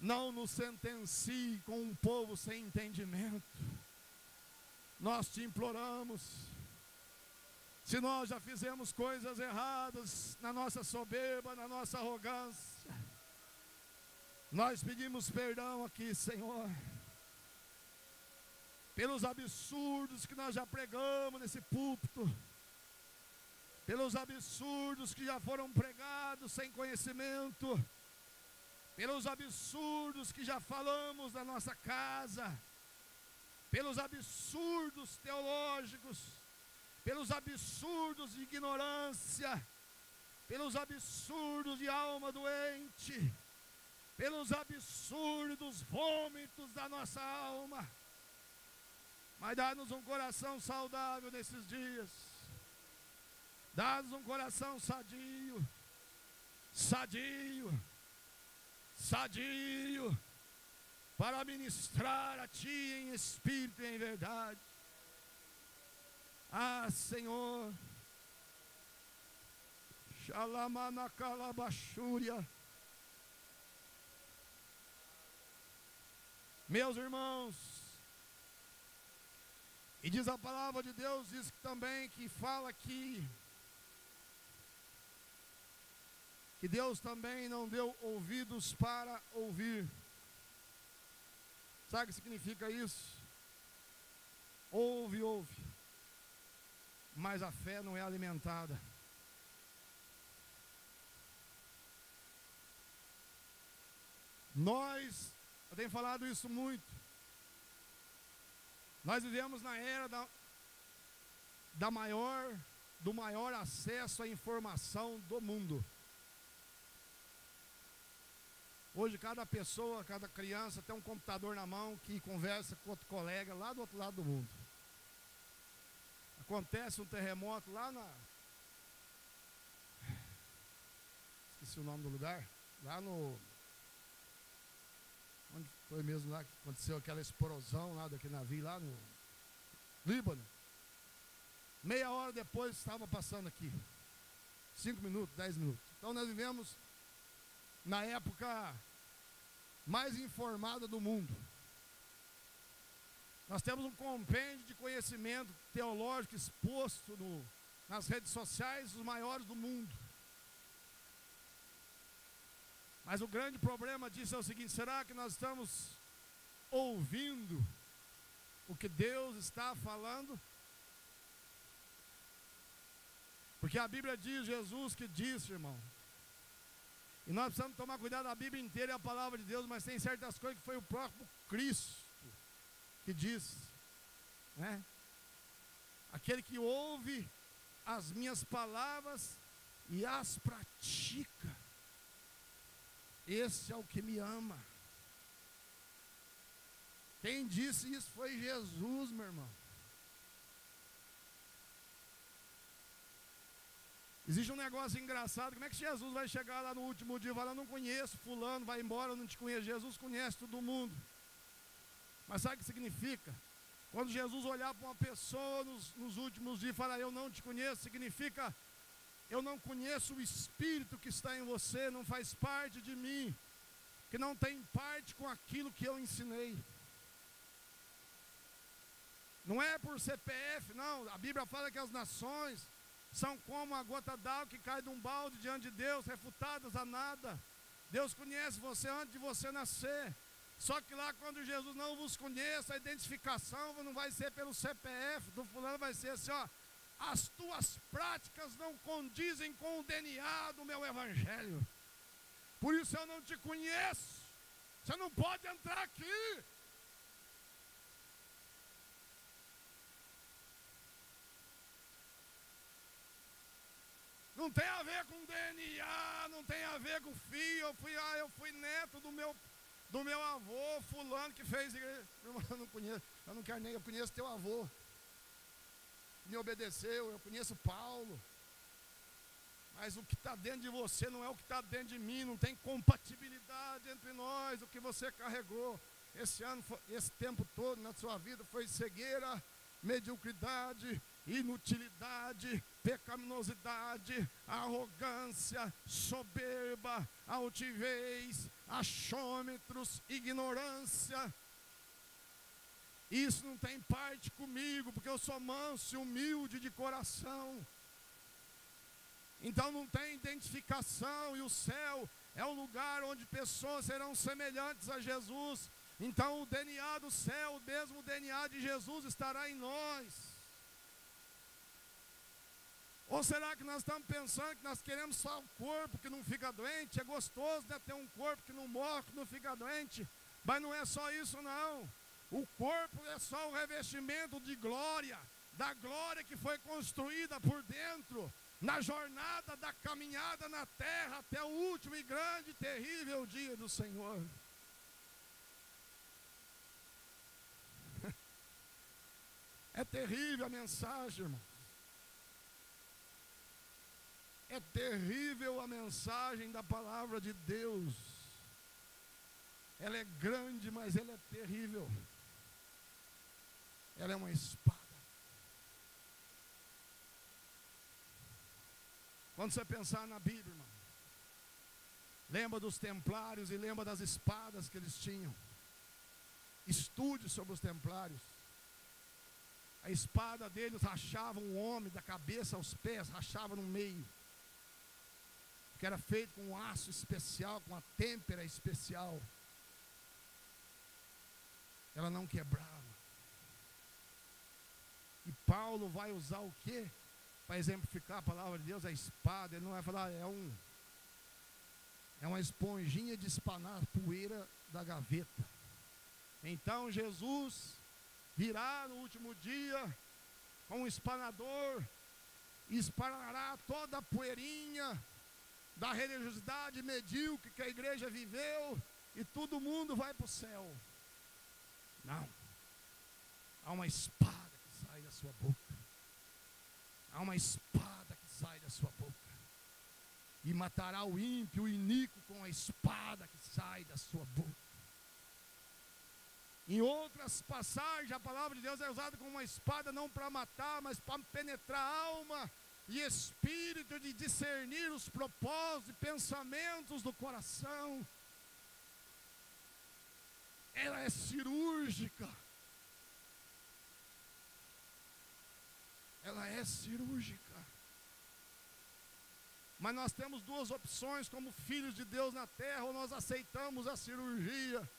Não nos sentencie com um povo sem entendimento. Nós te imploramos. Se nós já fizemos coisas erradas na nossa soberba, na nossa arrogância, nós pedimos perdão aqui, Senhor, pelos absurdos que nós já pregamos nesse púlpito, pelos absurdos que já foram pregados sem conhecimento, pelos absurdos que já falamos na nossa casa, pelos absurdos teológicos, pelos absurdos de ignorância, pelos absurdos de alma doente, pelos absurdos vômitos da nossa alma. Mas dá-nos um coração saudável nesses dias, dá-nos um coração sadio, para ministrar a Ti em espírito e em verdade. Ah, Senhor, Xalamanacalabachúria. Meus irmãos, e diz a palavra de Deus, diz que também, que fala que Deus também não deu ouvidos para ouvir. Sabe o que significa isso? Ouve, mas a fé não é alimentada. Eu tenho falado isso muito, nós vivemos na era do maior acesso à informação do mundo. Hoje cada pessoa, cada criança tem um computador na mão que conversa com outro colega lá do outro lado do mundo. Acontece um terremoto lá esqueci o nome do lugar, lá no, onde foi mesmo lá que aconteceu aquela explosão lá daquele navio lá no Líbano. Meia hora depois estava passando aqui, 5 minutos, 10 minutos. Então nós vivemos na época mais informada do mundo. Nós temos um compêndio de conhecimento teológico exposto nas redes sociais, os maiores do mundo. Mas o grande problema disso é o seguinte: será que nós estamos ouvindo o que Deus está falando? Porque a Bíblia diz, Jesus que disse, irmão, e nós precisamos tomar cuidado, a Bíblia inteira é a palavra de Deus, mas tem certas coisas que foi o próprio Cristo que disse, né? Aquele que ouve as minhas palavras e as pratica, esse é o que me ama. Quem disse isso foi Jesus, meu irmão. Existe um negócio engraçado. Como é que Jesus vai chegar lá no último dia e falar: eu não conheço fulano, vai embora, eu não te conheço? Jesus conhece todo mundo. Mas sabe o que significa? Quando Jesus olhar para uma pessoa nos últimos dias e falar: eu não te conheço, significa: eu não conheço o Espírito que está em você, não faz parte de mim, que não tem parte com aquilo que eu ensinei. Não é por CPF, não. A Bíblia fala que as nações são como a gota d'água que cai de um balde diante de Deus, refutadas a nada. Deus conhece você antes de você nascer. Só que lá quando Jesus não vos conhece, a identificação não vai ser pelo CPF do fulano, vai ser assim, ó, as tuas práticas não condizem com o DNA do meu evangelho. Por isso eu não te conheço. Você não pode entrar aqui. Não tem a ver com DNA, não tem a ver com filho. Eu fui neto do meu avô, fulano que fez igreja. Eu não conheço, eu não quero nem, eu conheço teu avô. Me obedeceu, eu conheço Paulo. Mas o que está dentro de você não é o que está dentro de mim, não tem compatibilidade entre nós, o que você carregou. Esse ano, esse tempo todo na sua vida foi cegueira, mediocridade, inutilidade, pecaminosidade, arrogância, soberba, altivez, achômetros, ignorância. Isso não tem parte comigo, porque eu sou manso e humilde de coração. Então não tem identificação, e o céu é um lugar onde pessoas serão semelhantes a Jesus. Então o DNA do céu, o mesmo DNA de Jesus estará em nós. Ou será que nós estamos pensando que nós queremos só um corpo que não fica doente? É gostoso, né, ter um corpo que não morre, que não fica doente. Mas não é só isso não. O corpo é só o revestimento de glória, da glória que foi construída por dentro, na jornada da caminhada na terra, até o último e grande e terrível dia do Senhor. É terrível a mensagem, irmão. É terrível a mensagem da palavra de Deus. Ela é grande, mas ela é terrível. Ela é uma espada. Quando você pensar na Bíblia, irmão, lembra dos templários e lembra das espadas que eles tinham. Estude sobre os templários. A espada deles rachava um homem da cabeça aos pés, rachava no meio. Que era feito com um aço especial, com uma têmpera especial. Ela não quebrava. E Paulo vai usar o quê? Para exemplificar a palavra de Deus, a espada. Ele não vai falar, é uma esponjinha de espanar poeira da gaveta. Então Jesus virá no último dia com um espanador e espanará toda a poeirinha da religiosidade medíocre que a igreja viveu, e todo mundo vai para o céu. Não. Há uma espada que sai da sua boca. Há uma espada que sai da sua boca. E matará o ímpio, o iníquo, com a espada que sai da sua boca. Em outras passagens, a palavra de Deus é usada como uma espada não para matar, mas para penetrar a alma e espírito, de discernir os propósitos e pensamentos do coração. Ela é cirúrgica. Ela é cirúrgica. Mas nós temos duas opções como filhos de Deus na terra: ou nós aceitamos a cirurgia,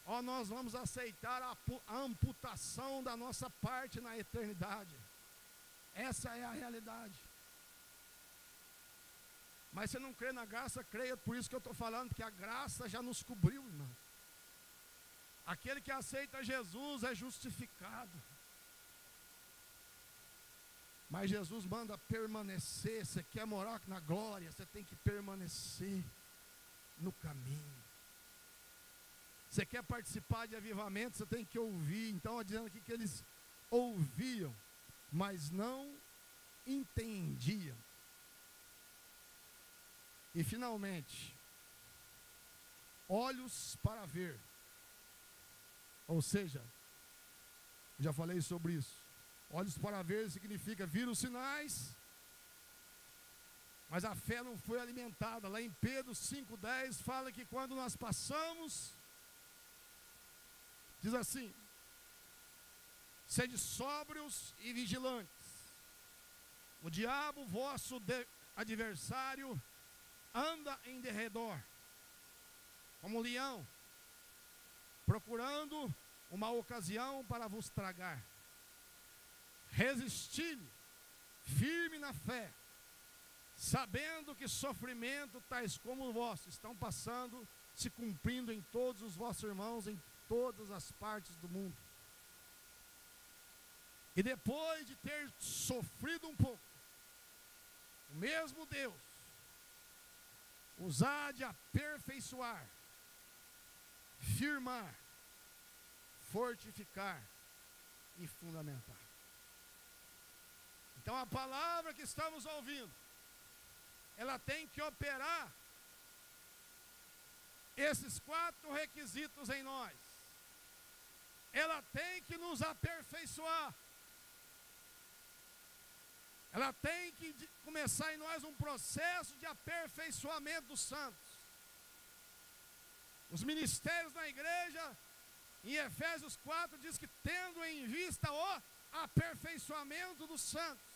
ou nós vamos aceitar a amputação da nossa parte na eternidade. Essa é a realidade. Mas você não crê na graça, creia. Por isso que eu estou falando que a graça já nos cobriu, irmão. Aquele que aceita Jesus é justificado. Mas Jesus manda permanecer. Você quer morar na glória, você tem que permanecer no caminho. Você quer participar de avivamento, você tem que ouvir. Então, dizendo aqui que eles ouviam, mas não entendiam. E finalmente, olhos para ver. Ou seja, já falei sobre isso. Olhos para ver significa vir os sinais, mas a fé não foi alimentada. Lá em Pedro 5,10 fala que quando nós passamos, diz assim: sede sóbrios e vigilantes. O diabo, vosso adversário, anda em derredor, como um leão, procurando uma ocasião para vos tragar. Resisti-lhe, firme na fé, sabendo que sofrimento tais como o vosso estão passando, se cumprindo em todos os vossos irmãos, em todas as partes do mundo. E depois de ter sofrido um pouco, o mesmo Deus os há de aperfeiçoar, firmar, fortificar e fundamentar. Então a palavra que estamos ouvindo, ela tem que operar esses 4 requisitos em nós. Ela tem que nos aperfeiçoar. Ela tem que começar em nós um processo de aperfeiçoamento dos santos. Os ministérios na igreja, em Efésios 4, diz que tendo em vista o aperfeiçoamento dos santos.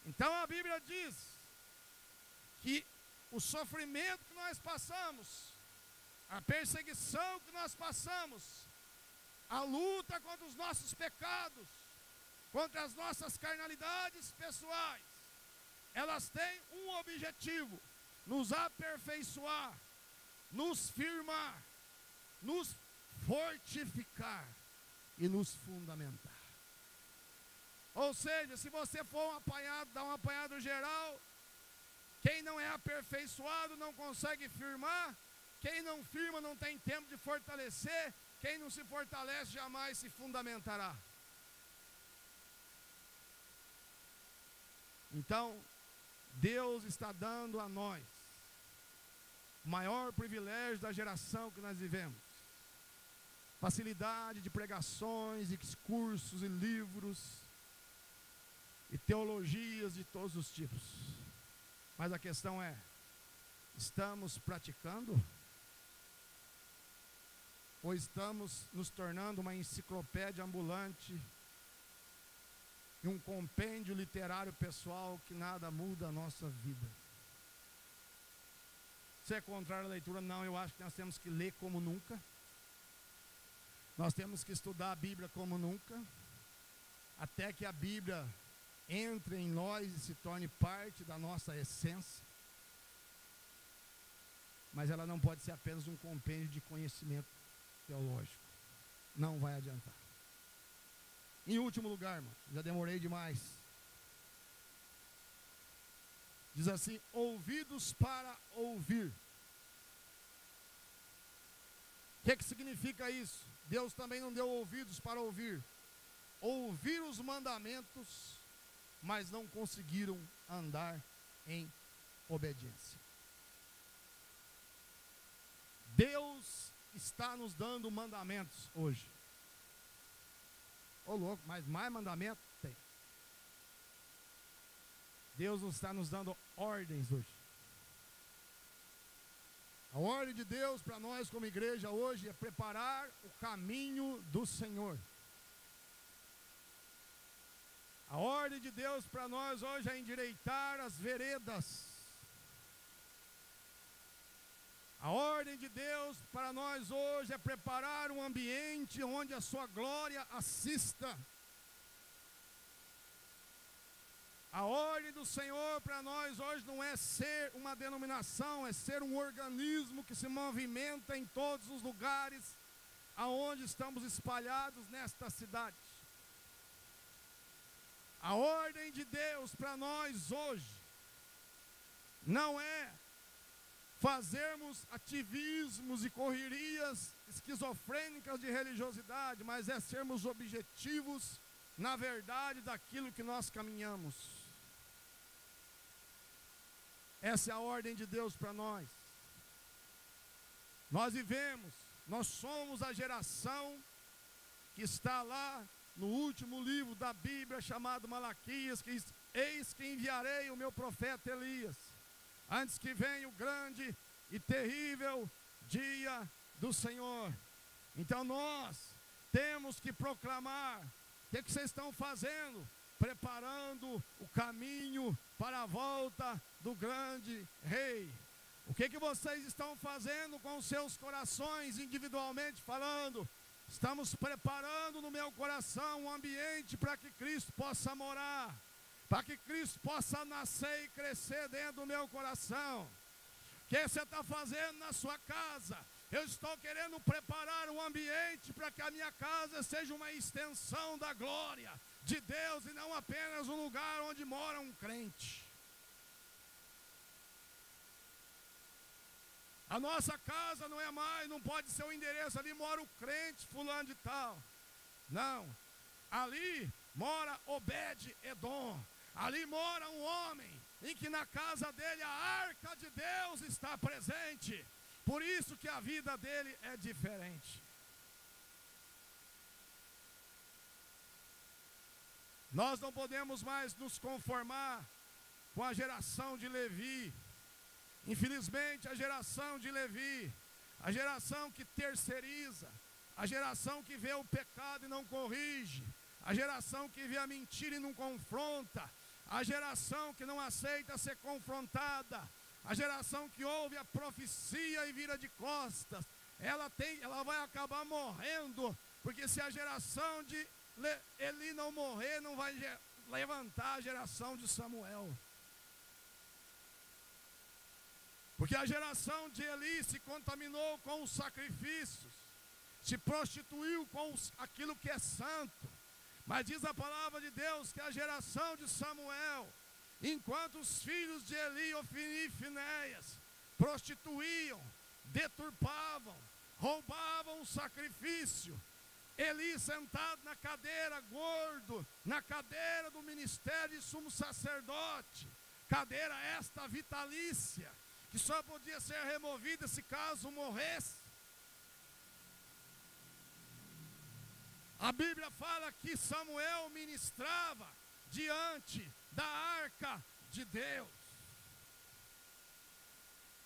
Então a Bíblia diz que o sofrimento que nós passamos, a perseguição que nós passamos, a luta contra os nossos pecados, contra as nossas carnalidades pessoais, elas têm um objetivo: nos aperfeiçoar, nos firmar, nos fortificar e nos fundamentar. Ou seja, se você for um apanhado, dar um apanhado geral, quem não é aperfeiçoado não consegue firmar, quem não firma não tem tempo de fortalecer, quem não se fortalece jamais se fundamentará. Então, Deus está dando a nós o maior privilégio da geração que nós vivemos: facilidade de pregações, e cursos e livros e teologias de todos os tipos. Mas a questão é: estamos praticando? Ou estamos nos tornando uma enciclopédia ambulante e um compêndio literário pessoal que nada muda a nossa vida? Se é contrário à leitura, não, eu acho que nós temos que ler como nunca. Nós temos que estudar a Bíblia como nunca, até que a Bíblia entre em nós e se torne parte da nossa essência. Mas ela não pode ser apenas um compêndio de conhecimento teológico. Não vai adiantar. Em último lugar, irmão, já demorei demais. Diz assim: ouvidos para ouvir. O que significa isso? Deus também não deu ouvidos para ouvir. Ouvir os mandamentos, mas não conseguiram andar em obediência. Deus está nos dando mandamentos hoje. Ô louco, mas mais mandamento tem. Deus está nos dando ordens hoje. A ordem de Deus para nós como igreja hoje é preparar o caminho do Senhor. A ordem de Deus para nós hoje é endireitar as veredas. A ordem de Deus para nós hoje é preparar um ambiente onde a sua glória assista. A ordem do Senhor para nós hoje não é ser uma denominação, é ser um organismo que se movimenta em todos os lugares aonde estamos espalhados nesta cidade. A ordem de Deus para nós hoje não é fazermos ativismos e correrias esquizofrênicas de religiosidade, mas é sermos objetivos na verdade daquilo que nós caminhamos. Essa é a ordem de Deus para nós. Nós vivemos, nós somos a geração que está lá no último livro da Bíblia, chamado Malaquias, que diz: eis que enviarei o meu profeta Elias, antes que venha o grande e terrível dia do Senhor. Então nós temos que proclamar. O que vocês estão fazendo? Preparando o caminho para a volta do grande rei. O que vocês estão fazendo com os seus corações, individualmente falando? Estamos preparando no meu coração um ambiente para que Cristo possa morar, para que Cristo possa nascer e crescer dentro do meu coração. O que você está fazendo na sua casa? Eu estou querendo preparar um ambiente para que a minha casa seja uma extensão da glória de Deus e não apenas um lugar onde mora um crente. A nossa casa não é mais, não pode ser o endereço, ali mora o crente fulano de tal. Não, ali mora Obed-Edom. Ali mora um homem em que na casa dele a arca de Deus está presente. Por isso que a vida dele é diferente. Nós não podemos mais nos conformar com a geração de Levi. Infelizmente, a geração de Levi, a geração que terceiriza, a geração que vê o pecado e não corrige, a geração que vê a mentira e não confronta, a geração que não aceita ser confrontada, a geração que ouve a profecia e vira de costas, ela vai acabar morrendo, porque se a geração de Eli não morrer, não vai levantar a geração de Samuel. Porque a geração de Eli se contaminou com os sacrifícios, se prostituiu com aquilo que é santo. Mas diz a palavra de Deus que a geração de Samuel, enquanto os filhos de Eli, Ofni e Finéias, prostituíam, deturpavam, roubavam o sacrifício, Eli sentado na cadeira, gordo, na cadeira do ministério de sumo sacerdote, cadeira esta vitalícia, que só podia ser removida se caso morresse. A Bíblia fala que Samuel ministrava diante da arca de Deus.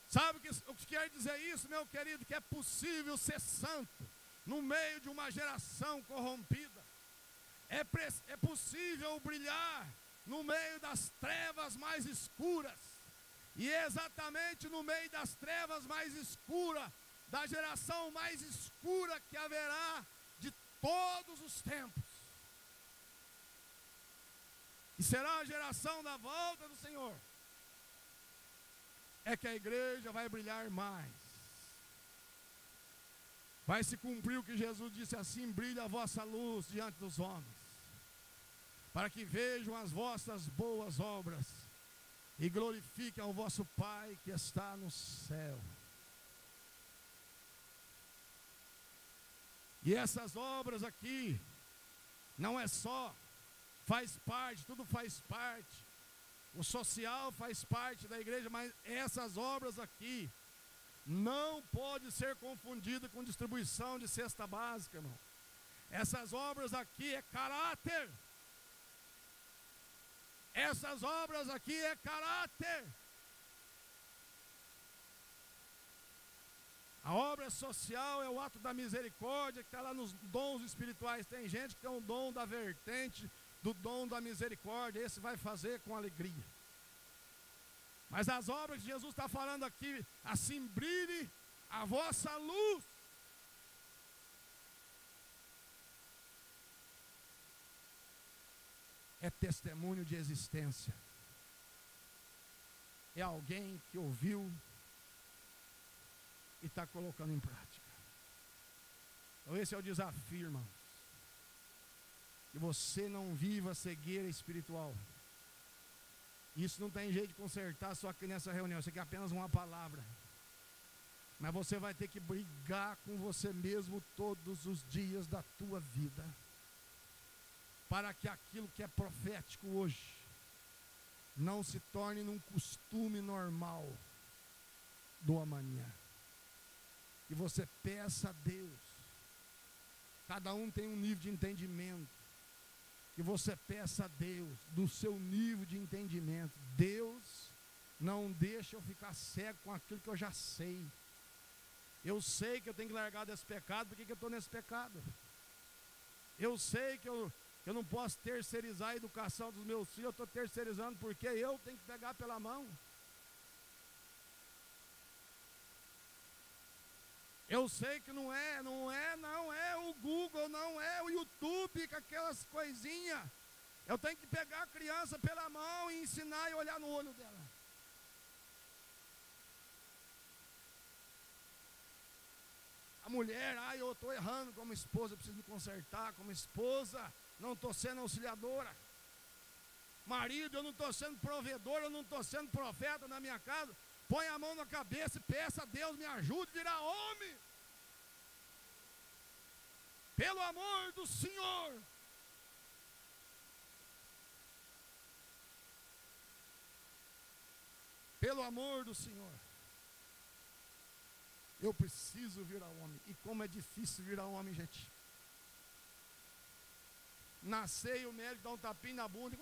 Sabe o que quer dizer isso, meu querido? Que é possível ser santo no meio de uma geração corrompida. É possível brilhar no meio das trevas mais escuras. E é exatamente no meio das trevas mais escuras, da geração mais escura que haverá de todos os tempos, e será a geração da volta do Senhor, é que a igreja vai brilhar mais. Vai se cumprir o que Jesus disse assim: brilha a vossa luz diante dos homens, para que vejam as vossas boas obras e glorifiquem ao vosso Pai que está no céu. E essas obras aqui, não é só, faz parte, tudo faz parte. O social faz parte da igreja, mas essas obras aqui não pode ser confundida com distribuição de cesta básica, irmão. Essas obras aqui é caráter. Essas obras aqui é caráter. A obra social é o ato da misericórdia que está lá nos dons espirituais. Tem gente que tem um dom da vertente do dom da misericórdia. Esse vai fazer com alegria. Mas as obras que Jesus está falando aqui, assim brilhe a vossa luz. É testemunho de existência. É alguém que ouviu e está colocando em prática. Então esse é o desafio, irmãos. Que você não viva cegueira espiritual. Isso não tem jeito de consertar só aqui nessa reunião. Isso aqui é apenas uma palavra. Mas você vai ter que brigar com você mesmo todos os dias da tua vida, para que aquilo que é profético hoje não se torne num costume normal do amanhã. E você peça a Deus, cada um tem um nível de entendimento, que você peça a Deus do seu nível de entendimento. Deus, não deixa eu ficar cego com aquilo que eu já sei. Eu sei que eu tenho que largar desse pecado. Por que eu estou nesse pecado? Eu sei que eu não posso terceirizar a educação dos meus filhos. Eu estou terceirizando porque eu tenho que pegar pela mão. Eu sei que não é o Google, não é o YouTube, com aquelas coisinhas. Eu tenho que pegar a criança pela mão e ensinar e olhar no olho dela. A mulher, eu estou errando como esposa, eu preciso me consertar como esposa, não estou sendo auxiliadora. Marido, eu não estou sendo provedor, eu não estou sendo profeta na minha casa. Põe a mão na cabeça e peça a Deus, me ajude a virar homem. Pelo amor do Senhor. Pelo amor do Senhor. Eu preciso virar homem. E como é difícil virar homem, gente. Nascer e o médico dá um tapinha na bunda.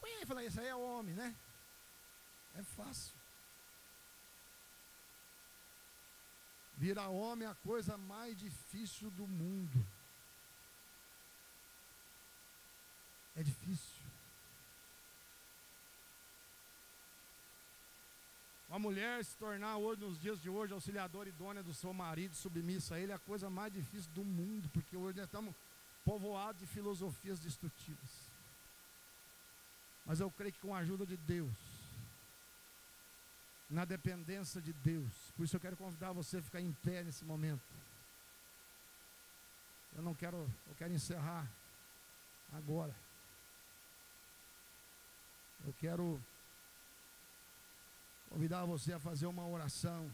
E fala, isso aí é homem, né? É fácil. Virar homem é a coisa mais difícil do mundo. É difícil. Uma mulher se tornar hoje, nos dias de hoje, auxiliadora idônea do seu marido, submissa a ele, é a coisa mais difícil do mundo, porque hoje nós estamos povoados de filosofias destrutivas. Mas eu creio que com a ajuda de Deus, na dependência de Deus, por isso eu quero convidar você a ficar em pé nesse momento. Eu quero encerrar agora. Eu quero convidar você a fazer uma oração.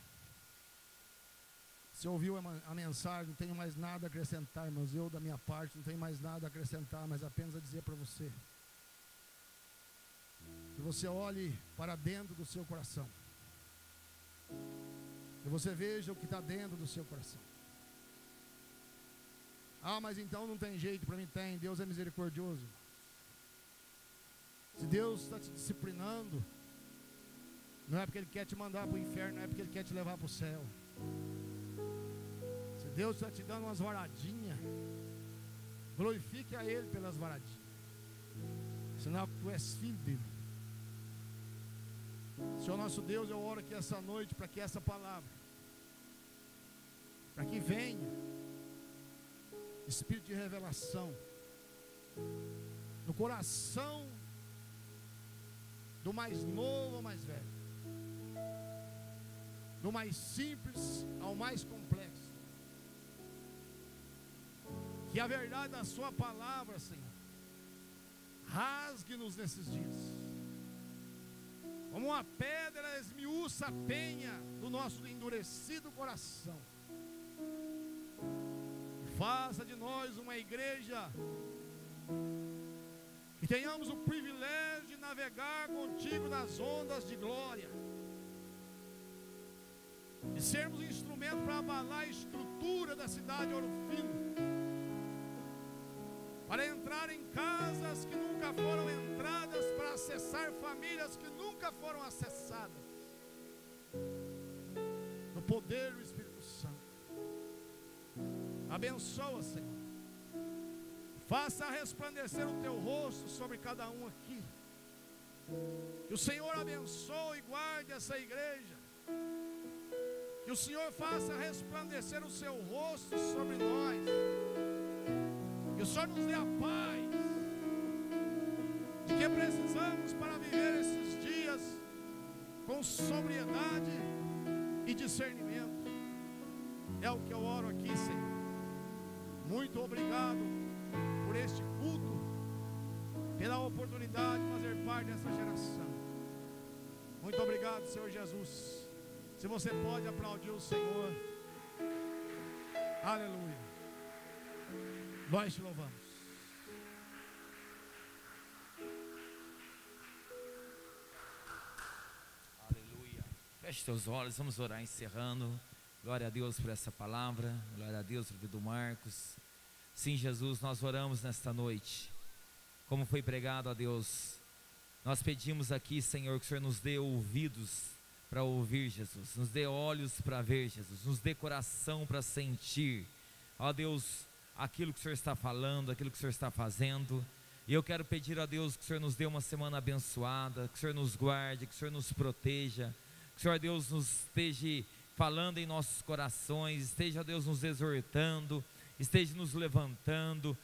Você ouviu a mensagem, não tenho mais nada a acrescentar, irmãos. Eu, da minha parte, não tenho mais nada a acrescentar, mas apenas a dizer para você. Que você olhe para dentro do seu coração. Que você veja o que está dentro do seu coração. Mas então não tem jeito, para mim tem. Deus é misericordioso. Se Deus está te disciplinando, não é porque Ele quer te mandar para o inferno, não é porque Ele quer te levar para o céu. Se Deus está te dando umas varadinhas, glorifique a Ele pelas varadinhas. Sinal que tu és filho dEle. Senhor nosso Deus, eu oro aqui essa noite para que essa palavra, para que venha Espírito de revelação no coração do mais novo ao mais velho, do mais simples ao mais complexo. Que a verdade da sua palavra, Senhor, rasgue-nos nesses dias. Como uma pedra esmiuça a penha do nosso endurecido coração. Faça de nós uma igreja que tenhamos o privilégio de navegar contigo nas ondas de glória. E sermos instrumento para abalar a estrutura da cidade de Ouro Fino, para entrar em casas que nunca foram entradas, para acessar famílias que nunca foram acessadas, no poder do Espírito Santo. Abençoa, Senhor. Faça resplandecer o teu rosto sobre cada um aqui. Que o Senhor abençoe e guarde essa igreja. Que o Senhor faça resplandecer o seu rosto sobre nós. Que o Senhor nos dê a paz de que precisamos para viver esses dias com sobriedade e discernimento. É o que eu oro aqui, Senhor. Muito obrigado por este culto, pela oportunidade de fazer parte dessa geração. Muito obrigado, Senhor Jesus. Se você pode aplaudir o Senhor. Aleluia. Nós te louvamos. Aleluia. Feche teus olhos, vamos orar encerrando. Glória a Deus por essa palavra. Glória a Deus por vida do Marcos. Sim, Jesus, nós oramos nesta noite. Como foi pregado a Deus, nós pedimos aqui, Senhor, que o Senhor nos dê ouvidos para ouvir, Jesus. Nos dê olhos para ver, Jesus. Nos dê coração para sentir, ó Deus, aquilo que o Senhor está falando, aquilo que o Senhor está fazendo. E eu quero pedir a Deus que o Senhor nos dê uma semana abençoada, que o Senhor nos guarde, que o Senhor nos proteja, que o Senhor, Deus, nos esteja falando em nossos corações, esteja, Deus, nos exortando, esteja nos levantando,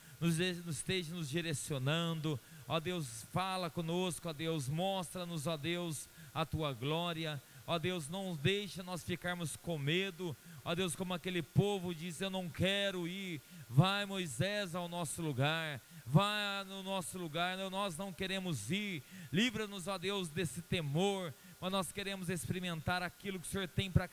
esteja nos direcionando. Ó Deus, fala conosco, ó Deus, mostra-nos, ó Deus, a tua glória. Ó Deus, não deixa nós ficarmos com medo. Ó Deus, como aquele povo disse: eu não quero ir. Vai, Moisés, ao nosso lugar. Vai no nosso lugar, nós não queremos ir. Livra-nos, ó Deus, desse temor, mas nós queremos experimentar aquilo que o Senhor tem para